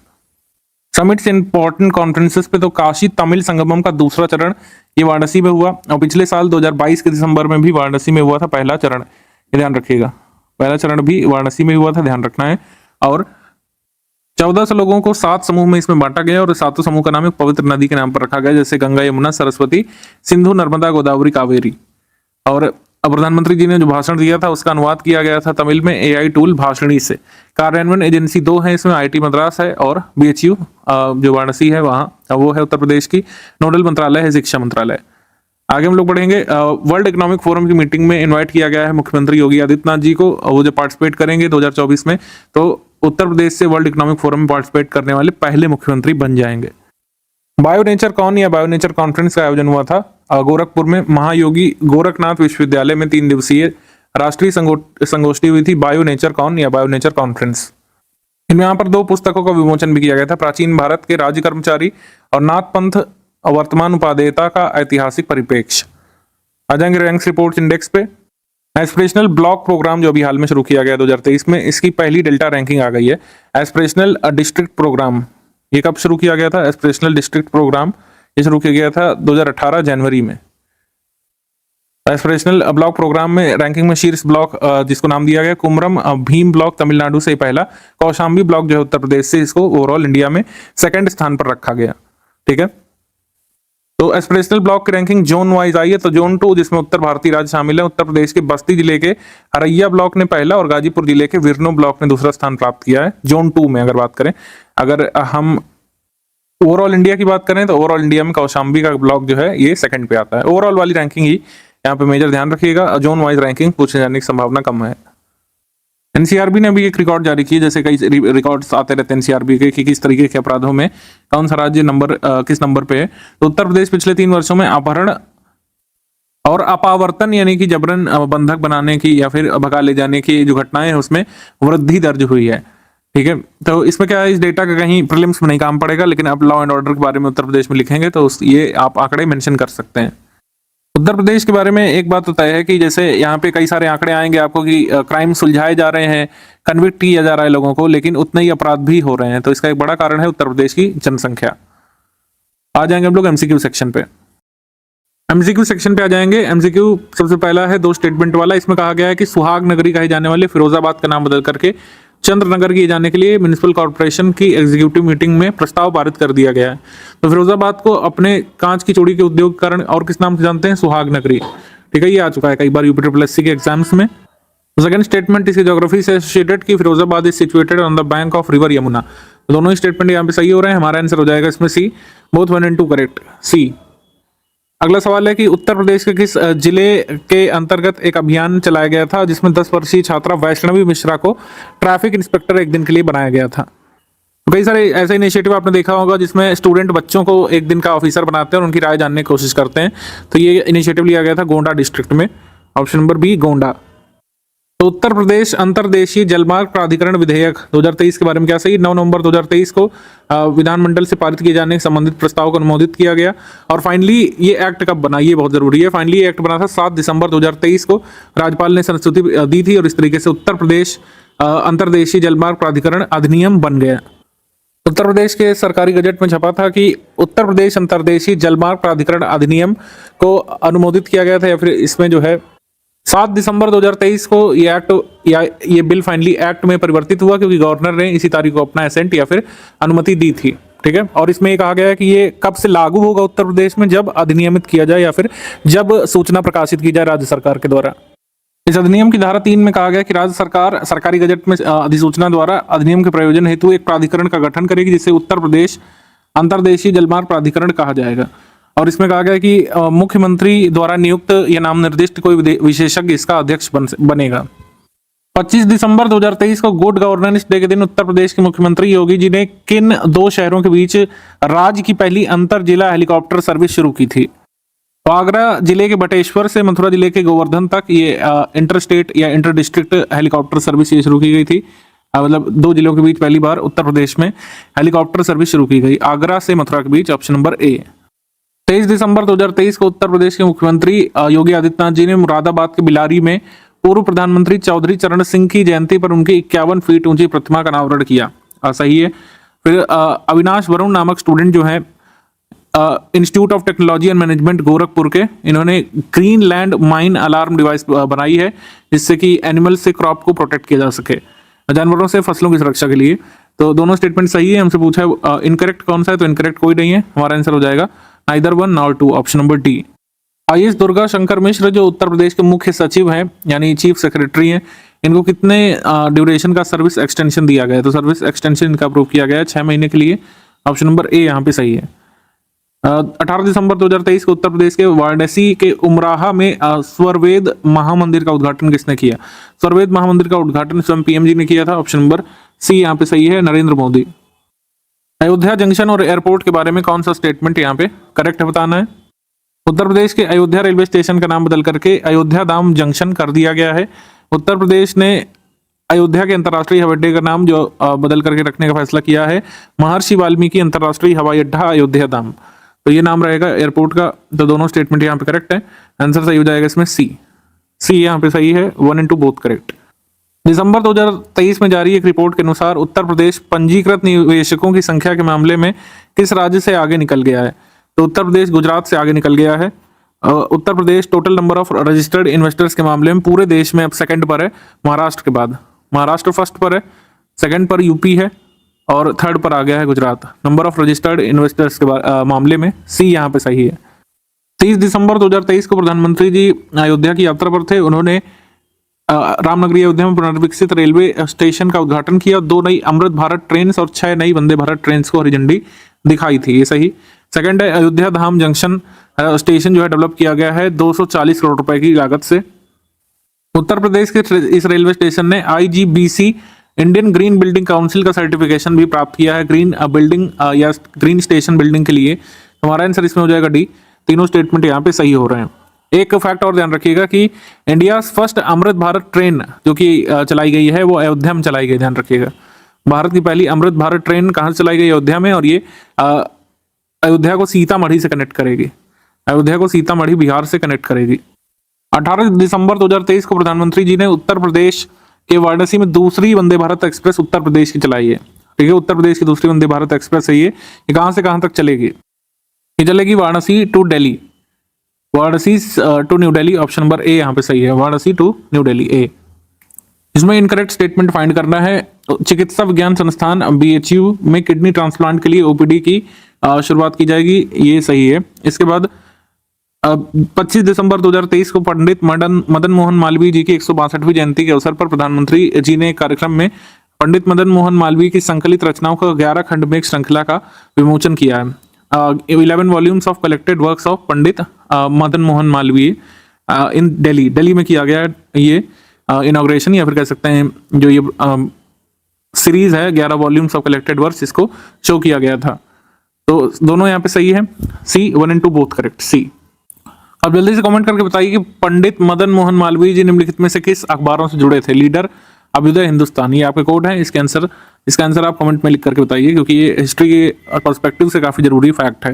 S2: समिट्स इंपॉर्टेंट कॉन्फ्रेंसेस पे तो काशी तमिल संगमम का दूसरा चरण ये वाराणसी में हुआ, और पिछले साल 2022 के दिसंबर में भी वाराणसी में हुआ था पहला चरण, ये ध्यान रखिएगा। पहला चरण भी वाराणसी में हुआ था, ध्यान रखना है। और 1400 लोगों को 7 समूह में इसमें बांटा गया, और 7 समूह का नाम एक पवित्र नदी के नाम पर रखा गया, जैसे गंगा, यमुना, सरस्वती, सिंधु, नर्मदा, गोदावरी, कावेरी। और प्रधानमंत्री जी ने जो भाषण दिया था उसका अनुवाद किया गया था तमिल में एआई टूल भाषणी से। कार्यान्वयन एजेंसी 2 है इसमें, आईटी मद्रास है और बीएचयू जो वाराणसी है वहाँ वो है उत्तर प्रदेश की। नोडल मंत्रालय है शिक्षा मंत्रालय। आगे हम लोग बढ़ेंगे। वर्ल्ड इकोनॉमिक फोरम की मीटिंग में इन्वाइट किया गया है मुख्यमंत्री योगी आदित्यनाथ जी को, वो जो पार्टिसिपेट करेंगे 2024 में, तो उत्तर प्रदेश से वर्ल्ड इकोनॉमिक फोरम में पार्टिसिपेट करने वाले पहले मुख्यमंत्री बन जाएंगे। बायो नेचर कॉन या बायो नेचर कॉन्फ्रेंस का आयोजन हुआ था गोरखपुर में महायोगी गोरखनाथ विश्वविद्यालय में। 3 दिवसीय राष्ट्रीय संगोष्ठी हुई थी, बायो नेचर कॉन या बायो नेचर कॉन्फ्रेंस। इनमें यहाँ पर 2 पुस्तकों का विमोचन भी किया गया था, प्राचीन भारत के राज्य कर्मचारी और नाथ पंथ वर्तमान उपादेयता का ऐतिहासिक परिप्रेक्ष्य। आ जाएंगे रैंक्स रिपोर्ट इंडेक्स पे। एस्पिरेशनल ब्लॉक प्रोग्राम जो अभी हाल में शुरू किया गया 2023 में, इसकी पहली डेल्टा रैंकिंग आ गई है। एस्पिरेशनल डिस्ट्रिक्ट प्रोग्राम ये कब शुरू किया गया था, एस्पिरेशनल डिस्ट्रिक्ट प्रोग्राम ये शुरू किया गया था 2018 जनवरी में। एस्पिरेशनल ब्लॉक प्रोग्राम में रैंकिंग में शीर्ष ब्लॉक जिसको नाम दिया गया कुमरम भीम ब्लॉक तमिलनाडु से पहला, कौशाम्बी ब्लॉक जो है उत्तर प्रदेश से, इसको ओवरऑल इंडिया में 2nd स्थान पर रखा गया, ठीक है। तो एस्पिरेशनल ब्लॉक की रैंकिंग जोन वाइज आई है, तो जोन 2 जिसमें उत्तर भारतीय राज्य शामिल है, उत्तर प्रदेश के बस्ती जिले के हरैया ब्लॉक ने पहला और गाजीपुर जिले के विरनो ब्लॉक ने दूसरा स्थान प्राप्त किया है जोन 2 में। अगर बात करें, अगर हम ओवरऑल इंडिया की बात करें तो ओवरऑल इंडिया में कौशाम्बी का ब्लॉक जो है ये 2nd पे आता है। ओवरऑल वाली रैंकिंग ही यहाँ पे मेजर ध्यान रखिएगा, जोन वाइज रैंकिंग पूछे जाने की संभावना कम है। एनसीआरबी ने भी एक रिकॉर्ड जारी की, जैसे कई रिकॉर्ड्स आते रहते हैं एनसीआरबी के कि किस तरीके के अपराधों में कौन सा राज्य किस नंबर पे है। तो उत्तर प्रदेश पिछले 3 वर्षों में अपहरण और अपावर्तन यानी कि जबरन बंधक बनाने की या फिर भगा ले जाने की जो घटनाएं हैं उसमें वृद्धि दर्ज हुई है, ठीक है। तो इसमें क्या है, इस डेटा का कहीं प्रीलिम्स में नहीं काम पड़ेगा, लेकिन आप लॉ एंड ऑर्डर के बारे में उत्तर प्रदेश में लिखेंगे तो ये आप आंकड़े मेंशन कर सकते हैं। उत्तर प्रदेश के बारे में एक बात तो तय है कि जैसे यहाँ पे कई सारे आंकड़े आएंगे आपको कि क्राइम सुलझाए जा रहे हैं, कन्विक्ट किया जा रहा है लोगों को, लेकिन उतने ही अपराध भी हो रहे हैं। तो इसका एक बड़ा कारण है उत्तर प्रदेश की जनसंख्या। आ जाएंगे हम लोग एमसीक्यू सेक्शन पे। एमसीक्यू सेक्शन पे आ जाएंगे। एमसीक्यू सबसे पहला है 2 स्टेटमेंट वाला। इसमें कहा गया है कि सुहाग नगरी कहे जाने वाले फिरोजाबाद का नाम बदल करके चंद्रनगर किए जाने के लिए म्युनिसिपल कॉर्पोरेशन की एग्जीक्यूटिव मीटिंग में प्रस्ताव पारित कर दिया गया है। तो फिरोजाबाद को अपने कांच की चूड़ी के उद्योग के कारण और किस नाम से जानते हैं, सुहाग नगरी, ठीक है। ये आ चुका है कई बार यूपी SSC के एग्जाम्स में। सेकंड स्टेटमेंट इसकी ज्योग्राफी से एसोसिएटेड की Firozabad is situated on the bank of river Yamuna. दोनों ही स्टेटमेंट यहाँ पे सही हो रहे हैं, हमारा आंसर हो जाएगा इसमें सी, बोथ 1 and 2 करेक्ट, सी। अगला सवाल है कि उत्तर प्रदेश के किस जिले के अंतर्गत एक अभियान चलाया गया था जिसमें 10 वर्षीय छात्रा वैष्णवी मिश्रा को ट्रैफिक इंस्पेक्टर 1 दिन के लिए बनाया गया था। तो कई सारे ऐसे इनिशिएटिव आपने देखा होगा जिसमें स्टूडेंट बच्चों को 1 दिन का ऑफिसर बनाते हैं और उनकी राय जानने की कोशिश करते हैं। तो ये इनिशिएटिव लिया गया था गोंडा डिस्ट्रिक्ट में, ऑप्शन नंबर बी गोंडा। तो उत्तर प्रदेश अंतर्देशीय जलमार्ग प्राधिकरण विधेयक 2023 के बारे में क्या सही? 9 नवंबर 2023 को विधानमंडल से पारित किए जाने के संबंधित प्रस्ताव को अनुमोदित किया गया। और फाइनली ये एक्ट कब बना, ये बहुत जरूरी है। फाइनली ये एक्ट बना था 7 दिसंबर 2023 को, राज्यपाल ने संस्तुति दी थी और इस तरीके से उत्तर प्रदेश अंतर्देशीय जलमार्ग प्राधिकरण अधिनियम बन गया। उत्तर प्रदेश के सरकारी गजट में छपा था कि उत्तर प्रदेश अंतर्देशीय जलमार्ग प्राधिकरण अधिनियम को अनुमोदित किया गया था, या फिर इसमें जो है 7 दिसंबर 2023 को ये एक्ट या ये बिल फाइनली एक्ट में परिवर्तित हुआ, क्योंकि गवर्नर ने इसी तारीख को अपना एसेंट या फिर अनुमति दी थी। ठीक है, और इसमें ये कहा गया है कि ये कब से लागू होगा उत्तर प्रदेश में, जब अधिनियमित किया जाए या फिर जब सूचना प्रकाशित की जाए राज्य सरकार के द्वारा। इस अधिनियम की धारा 3 में कहा गया कि राज्य सरकार सरकारी गजट में अधिसूचना द्वारा अधिनियम के प्रयोजन हेतु एक प्राधिकरण का गठन करेगी, जिसे उत्तर प्रदेश अंतर्देशीय जलमार्ग प्राधिकरण कहा जाएगा। और इसमें कहा गया कि मुख्यमंत्री द्वारा नियुक्त या नाम निर्दिष्ट कोई विशेषज्ञ इसका अध्यक्ष बनेगा। 25 दिसंबर 2023 को गुड गवर्नेंस डे के दिन उत्तर प्रदेश के मुख्यमंत्री योगी जी ने किन 2 शहरों के बीच राज्य की पहली अंतर जिला हेलीकॉप्टर सर्विस शुरू की थी? तो आगरा जिले के बटेश्वर से मथुरा जिले के गोवर्धन तक ये इंटर स्टेट या इंटर डिस्ट्रिक्ट हेलीकॉप्टर सर्विस ये शुरू की गई थी। मतलब 2 जिलों के बीच पहली बार उत्तर प्रदेश में हेलीकॉप्टर सर्विस शुरू की गई, आगरा से मथुरा के बीच, ऑप्शन नंबर ए। 23 दिसंबर 2023 को उत्तर प्रदेश के मुख्यमंत्री योगी आदित्यनाथ जी ने मुरादाबाद के बिलारी में पूर्व प्रधानमंत्री चौधरी चरण सिंह की जयंती पर उनकी 51 फीट ऊंची प्रतिमा का अनावरण किया। सही है। फिर अविनाश वरुण नामक स्टूडेंट जो है institute of technology and management Gorakhpur के, इन्होंने green land mine alarm device बनाई है, जिससे कि एनिमल से क्रॉप को प्रोटेक्ट किया जा सके, जानवरों से फसलों की सुरक्षा के लिए। तो दोनों स्टेटमेंट सही है। हमसे पूछा है इनकरेक्ट कौन सा है, तो इनकरेक्ट कोई नहीं है, हमारा आंसर हो जाएगा neither 1 nor 2, option number D. IAS Durga Shankar Mishra जो उत्तर प्रदेश के मुख्य सचिव हैं, यानी चीफ सेक्रेटरी हैं, इनको कितने ड्यूरेशन का सर्विस एक्सटेंशन दिया गया है? तो सर्विस एक्सटेंशन इनका अप्रूव किया गया है 6 महीने के लिए, ऑप्शन नंबर ए यहाँ पे सही है। 18 दिसंबर 2023 को उत्तर प्रदेश के वाराणसी के उमराहा में स्वरवेद महामंदिर का उद्घाटन किसने किया? स्वरवेद महामंदिर का उद्घाटन स्वयं पीएम जी ने किया था, ऑप्शन नंबर सी यहाँ पे सही है, नरेंद्र मोदी। अयोध्या जंक्शन और एयरपोर्ट के बारे में कौन सा स्टेटमेंट यहाँ पे करेक्ट बताना है? उत्तर प्रदेश के अयोध्या रेलवे स्टेशन का नाम बदल करके अयोध्या धाम जंक्शन कर दिया गया है। उत्तर प्रदेश ने अयोध्या के अंतर्राष्ट्रीय हवाई अड्डे का नाम जो बदल करके रखने का फैसला किया है, महर्षि वाल्मीकि अंतर्राष्ट्रीय हवाई अड्डा अयोध्या धाम, तो ये नाम रहेगा एयरपोर्ट का। तो दोनों स्टेटमेंट यहाँ पे करेक्ट है, आंसर सही हो जाएगा इसमें सी यहाँ पे सही है, 1 and 2 बोथ करेक्ट। दिसंबर 2023 में जारी एक रिपोर्ट के अनुसार उत्तर प्रदेश पंजीकृत निवेशकों की संख्या के मामले में किस राज्य से आगे निकल गया है? तो उत्तर प्रदेश गुजरात से आगे निकल गया है। Uttar Pradesh total number of registered investors के मामले में पूरे देश में अब सेकंड पर है, महाराष्ट्र के बाद। महाराष्ट्र फर्स्ट पर है, सेकंड पर यूपी है और थर्ड पर आ गया है Gujarat, number of registered investors के मामले में। सी यहाँ पे सही है। 30 दिसंबर 2023 को प्रधानमंत्री जी अयोध्या की यात्रा पर थे। उन्होंने रामनगरी अयोध्या में पुनर्विकसित रेलवे स्टेशन का उद्घाटन किया, 2 नई अमृत भारत ट्रेन और 6 नई वंदे भारत ट्रेन को हरी झंडी दिखाई थी, ये सही। सेकंड है अयोध्या धाम जंक्शन स्टेशन जो है डेवलप किया गया है 240 करोड़ रुपए की लागत से। उत्तर प्रदेश के इस रेलवे स्टेशन ने IGBC Indian green building council का सर्टिफिकेशन भी प्राप्त किया है ग्रीन बिल्डिंग या ग्रीन स्टेशन बिल्डिंग के लिए। हमारा आंसर इसमें हो जाएगा डी। तीनों स्टेटमेंट यहाँ पे सही हो रहे हैं। एक फैक्ट और ध्यान रखिएगा कि India first Amrit Bharat train जो कि चलाई गई है वो अयोध्या में चलाई गई, ध्यान रखिएगा। भारत की पहली अमृत भारत ट्रेन कहाँ से चलाई गई? अयोध्या में, और ये अयोध्या को सीतामढ़ी से कनेक्ट करेगी। अयोध्या को सीतामढ़ी बिहार से कनेक्ट करेगी। 18 दिसंबर 2023 को प्रधानमंत्री जी ने उत्तर प्रदेश के वाराणसी में दूसरी वंदे भारत एक्सप्रेस उत्तर प्रदेश की चलाई है। ठीक है, उत्तर प्रदेश की दूसरी वंदे भारत एक्सप्रेस है ये कहां से कहां तक चलेगी? ये चलेगी Varanasi to Delhi, Varanasi to new Delhi, option number A यहाँ पे सही है, Varanasi to new Delhi A. इसमें इनकरेक्ट स्टेटमेंट फाइंड करना है। चिकित्सा विज्ञान संस्थान BHU में किडनी ट्रांसप्लांट के लिए OPD की शुरुआत की जाएगी, ये सही है। इसके बाद 25 दिसंबर 2023 को पंडित मदन मोहन मालवीय जी की 162वीं जयंती के अवसर पर प्रधानमंत्री जी ने कार्यक्रम में पंडित मदन मोहन मालवीय की संकलित रचनाओं का 11 खंड में एक श्रृंखला का विमोचन किया है। 11 volumes of collected works of Pandit Madan Mohan Malaviya in Delhi में किया गया है ये इनॉग्रेशन, या फिर कह सकते हैं जो ये सीरीज है 11 वॉल्यूम्स ऑफ कलेक्टेड वर्क्स, इसको शो किया गया था। तो दोनों यहाँ पे सही है, सी 1 and 2 बोथ करेक्ट, सी। अब जल्दी से कमेंट करके बताइए कि पंडित मदन मोहन मालवीय जी निम्नलिखित में से किस अखबारों से जुड़े थे? लीडर, अभ्युदय, हिंदुस्तान। ये आपके कोड है। इसका आंसर आप कमेंट में लिख करके बताइए, क्योंकि ये हिस्ट्री के पर्सपेक्टिव से काफी जरूरी फैक्ट है।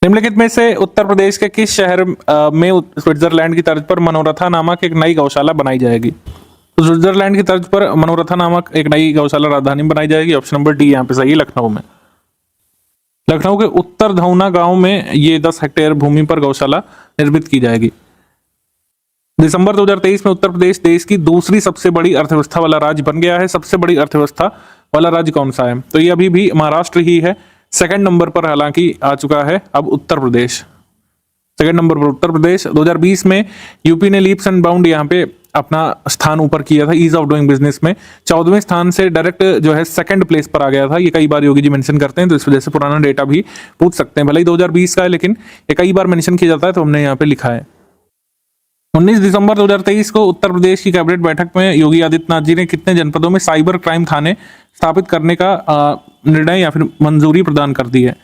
S2: निम्नलिखित में से उत्तर प्रदेश के किस शहर में स्विट्जरलैंड की तर्ज पर मनोरथा नामक एक नई गौशाला बनाई जाएगी? तो स्विट्जरलैंड की तर्ज पर मनोरथा नामक एक नई गौशाला राजधानी में बनाई जाएगी। ऑप्शन नंबर डी यहाँ पे सही है, लखनऊ में। लखनऊ के उत्तर धौना गांव में ये 10 हेक्टेयर भूमि पर गौशाला निर्मित की जाएगी। दिसंबर 2023 में उत्तर प्रदेश देश की दूसरी सबसे बड़ी अर्थव्यवस्था वाला राज्य बन गया है। सबसे बड़ी अर्थव्यवस्था वाला राज्य कौन सा है? तो ये अभी भी महाराष्ट्र ही है। सेकंड नंबर पर हालांकि आ चुका है अब उत्तर प्रदेश। सेकंड नंबर पर उत्तर प्रदेश। 2020 में यूपी ने लीप्स एंड बाउंड यहाँ पे अपना स्थान ऊपर किया था ईज ऑफ डूइंग बिजनेस में। 14वें स्थान से डायरेक्ट जो है सेकंड प्लेस पर आ गया था। ये कई बार योगी जी मेंशन करते हैं, तो इस वजह से पुराना डेटा भी पूछ सकते हैं। भले ही 2020 का है, लेकिन ये कई बार मेंशन किया जाता है, तो हमने यहाँ पे लिखा है। 19 दिसंबर 2023 को उत्तर प्रदेश की कैबिनेट बैठक में योगी आदित्यनाथ जी ने कितने जनपदों में साइबर क्राइम थाने स्थापित करने का निर्णय या फिर मंजूरी प्रदान कर दी है?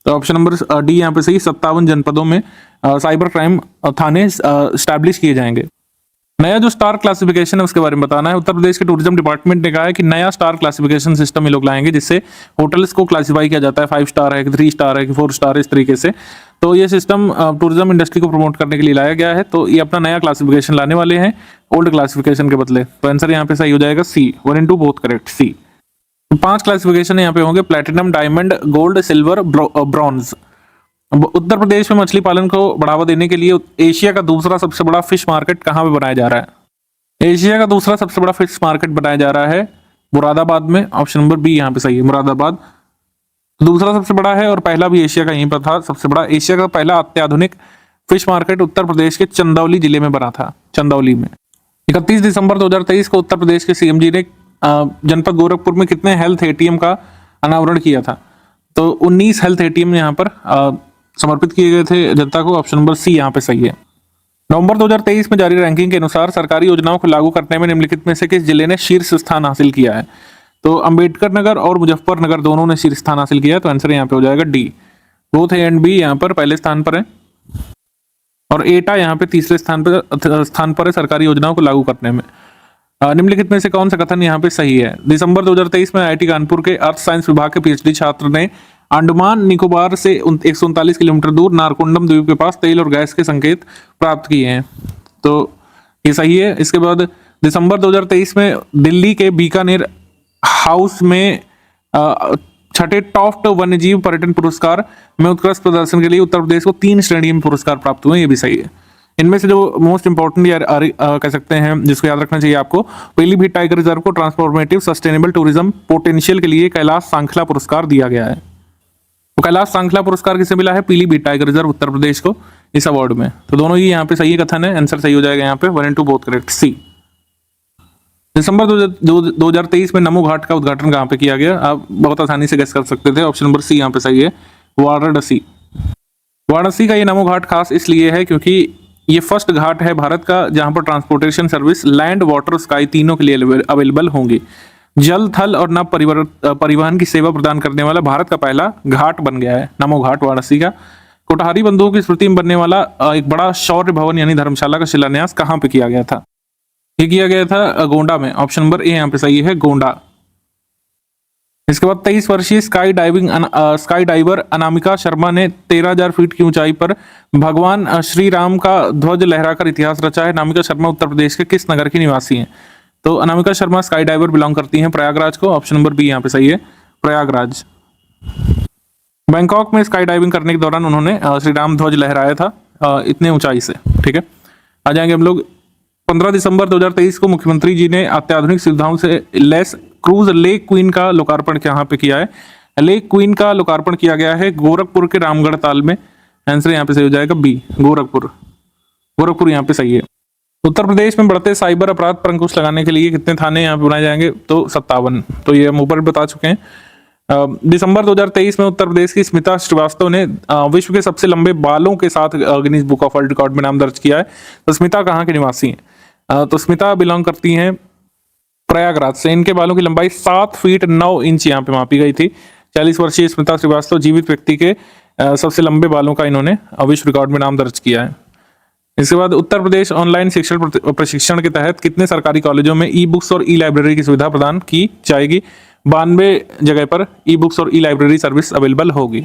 S2: तो ऑप्शन नंबर डी यहाँ पे सही, 57 जनपदों में साइबर क्राइम थाने स्टैब्लिश किए जाएंगे। नया जो स्टार क्लासिफिकेशन है उसके बारे में बताना है। उत्तर प्रदेश के टूरिज्म डिपार्टमेंट ने कहा है कि नया स्टार क्लासिफिकेशन सिस्टम ये लोग लाएंगे, जिससे होटल्स को क्लासिफाई किया जाता है, 5 स्टार है कि 3 स्टार है कि 4 स्टार, इस तरीके से। तो ये सिस्टम टूरिज्म इंडस्ट्री को प्रमोट करने के लिए लाया गया है। तो ये अपना नया क्लासिफिकेशन लाने वाले हैं ओल्ड क्लासिफिकेशन के बदले। तो आंसर यहाँ पे सही हो जाएगा C, 1 and 2 both correct, C. 5 classification यहाँ पे होंगे, platinum, diamond, gold, silver, bronze. Uttar Pradesh में मछली पालन को बढ़ावा देने के लिए एशिया का दूसरा सबसे बड़ा फिश मार्केट कहाँ पे बनाया जा रहा है? एशिया का दूसरा सबसे बड़ा फिश मार्केट बनाया जा रहा है मुरादाबाद में। ऑप्शन नंबर बी यहाँ पे सही है, मुरादाबाद। दूसरा सबसे बड़ा है और पहला भी एशिया का यहीं पर था सबसे बड़ा। एशिया का पहला अत्याधुनिक फिश मार्केट उत्तर प्रदेश के चंदौली जिले में बना था, चंदौली में। 31 दिसंबर 2023 को उत्तर प्रदेश के सीएम जी ने जनपद गोरखपुर में कितने हेल्थ एटीएम का अनावरण किया था? तो 19 हेल्थ एटीएम यहाँ पर समर्पित किए गए थे जनता को। ऑप्शन नंबर सी यहाँ पे सही है। नवंबर 2023 में जारी रैंकिंग के अनुसार सरकारी योजनाओं को लागू करने में निम्नलिखित में से किस जिले ने शीर्ष स्थान हासिल किया है? तो अंबेडकर नगर और मुजफ्फरनगर दोनों ने शीर्ष स्थान हासिल किया है। तो आंसर यहाँ पे हो जाएगा D, both A and B यहाँ पर पहले स्थान पर है और एटा यहाँ पे तीसरे स्थान पर है सरकारी योजनाओं को लागू करने में। निम्नलिखित में से कौन सा कथन यहाँ पे सही है? दिसंबर 2023 में आईआईटी कानपुर के अर्थ साइंस विभाग के पीएचडी छात्र ने अंडमान निकोबार से 139 किलोमीटर दूर नारकोंडम द्वीप के पास तेल और गैस के संकेत प्राप्त किए हैं। तो ये सही है। इसके बाद दिसंबर 2023 में दिल्ली के बीकानेर हाउस में छठे टॉफ्ट वन्यजीव पर्यटन पुरस्कार में उत्कृष्ट प्रदर्शन के लिए उत्तर प्रदेश को 3 श्रेणी में पुरस्कार प्राप्त हुए। ये भी सही है। इनमें से जो मोस्ट इंपॉर्टेंट कह सकते हैं जिसको याद रखना चाहिए आपको, पीलीभीत टाइगर रिजर्व को ट्रांसफॉर्मेटिव सस्टेनेबल टूरिज्म पोटेंशियल के लिए कैलाश सांखला पुरस्कार दिया गया है। तो कैलाश सांखला पुरस्कार किसे मिला है? पीलीभीत टाइगर रिजर्व उत्तर प्रदेश को इस अवार्ड में। तो दोनों ही यहाँ पे सही कथन है, आंसर सही हो जाएगा यहाँ पे 1 and 2 बोथ करेक्ट, सी। दिसंबर 2023 में नमो घाट का उद्घाटन कहाँ पे किया गया? आप बहुत आसानी से गेस कर सकते थे। ऑप्शन नंबर सी यहाँ पे सही है, वाराणसी। वाराणसी का ये नमो घाट खास इसलिए है क्योंकि ये फर्स्ट घाट है भारत का जहां पर transportation service land, water, sky तीनों के लिए अवेलेबल होंगी। जल, थल और नभ परिवहन की सेवा प्रदान करने वाला भारत का पहला घाट बन गया है नमो घाट वाराणसी का। कोठारी बंधुओं की स्मृति में बनने वाला एक बड़ा शौर्य भवन यानी धर्मशाला का शिलान्यास कहाँ पे किया गया था? ये किया गया था गोंडा में। ऑप्शन नंबर ए यहाँ पे सही है, गोंडा। इसके बाद 23 वर्षीय स्काई डाइवर अनामिका शर्मा ने 13,000 फीट की ऊंचाई पर भगवान श्री राम का ध्वज लहराकर इतिहास रचा है। अनामिका शर्मा उत्तर प्रदेश के किस नगर की निवासी हैं? तो Anamika Sharma sky diver belong करती हैं प्रयागराज को। ऑप्शन नंबर बी यहाँ पे सही है, प्रयागराज। बैंकॉक में स्काई डाइविंग करने के दौरान उन्होंने श्री राम ध्वज लहराया था इतने ऊंचाई से। ठीक है, आ जाएंगे हम लोग 15 दिसंबर 2023 को मुख्यमंत्री जी ने अत्याधुनिक सुविधाओं से लैस क्रूज लेक क्वीन का लोकार्पण यहाँ पे किया है। लेक क्वीन का लोकार्पण किया गया है गोरखपुर के रामगढ़ ताल में। आंसर यहाँ पे सही हो जाएगा बी, गोरखपुर यहाँ पे सही है। उत्तर प्रदेश में बढ़ते साइबर अपराध पर अंकुश लगाने के लिए कितने थाने यहाँ पे बनाए जाएंगे? तो 57। तो ये हम ऊपर बता चुके हैं। दिसंबर 2023 में उत्तर प्रदेश की स्मिता श्रीवास्तव ने विश्व के सबसे लंबे बालों के साथ Guinness book of world record में नाम दर्ज किया है। तो स्मिता कहाँ के निवासी हैं? तो स्मिता बिलोंग करती हैं प्रयागराज से। इनके बालों की लंबाई 7 फीट 9 इंच यहाँ पे मापी गई थी। 40 वर्षीय स्मिता श्रीवास्तव जीवित व्यक्ति के सबसे लंबे बालों का इन्होंने विश्व रिकॉर्ड में नाम दर्ज किया है। इसके बाद उत्तर प्रदेश ऑनलाइन शिक्षण प्रशिक्षण के तहत कितने सरकारी कॉलेजों में ई बुक्स और ई लाइब्रेरी की सुविधा प्रदान की जाएगी? 92 जगह पर ई बुक्स और ई लाइब्रेरी सर्विस अवेलेबल होगी।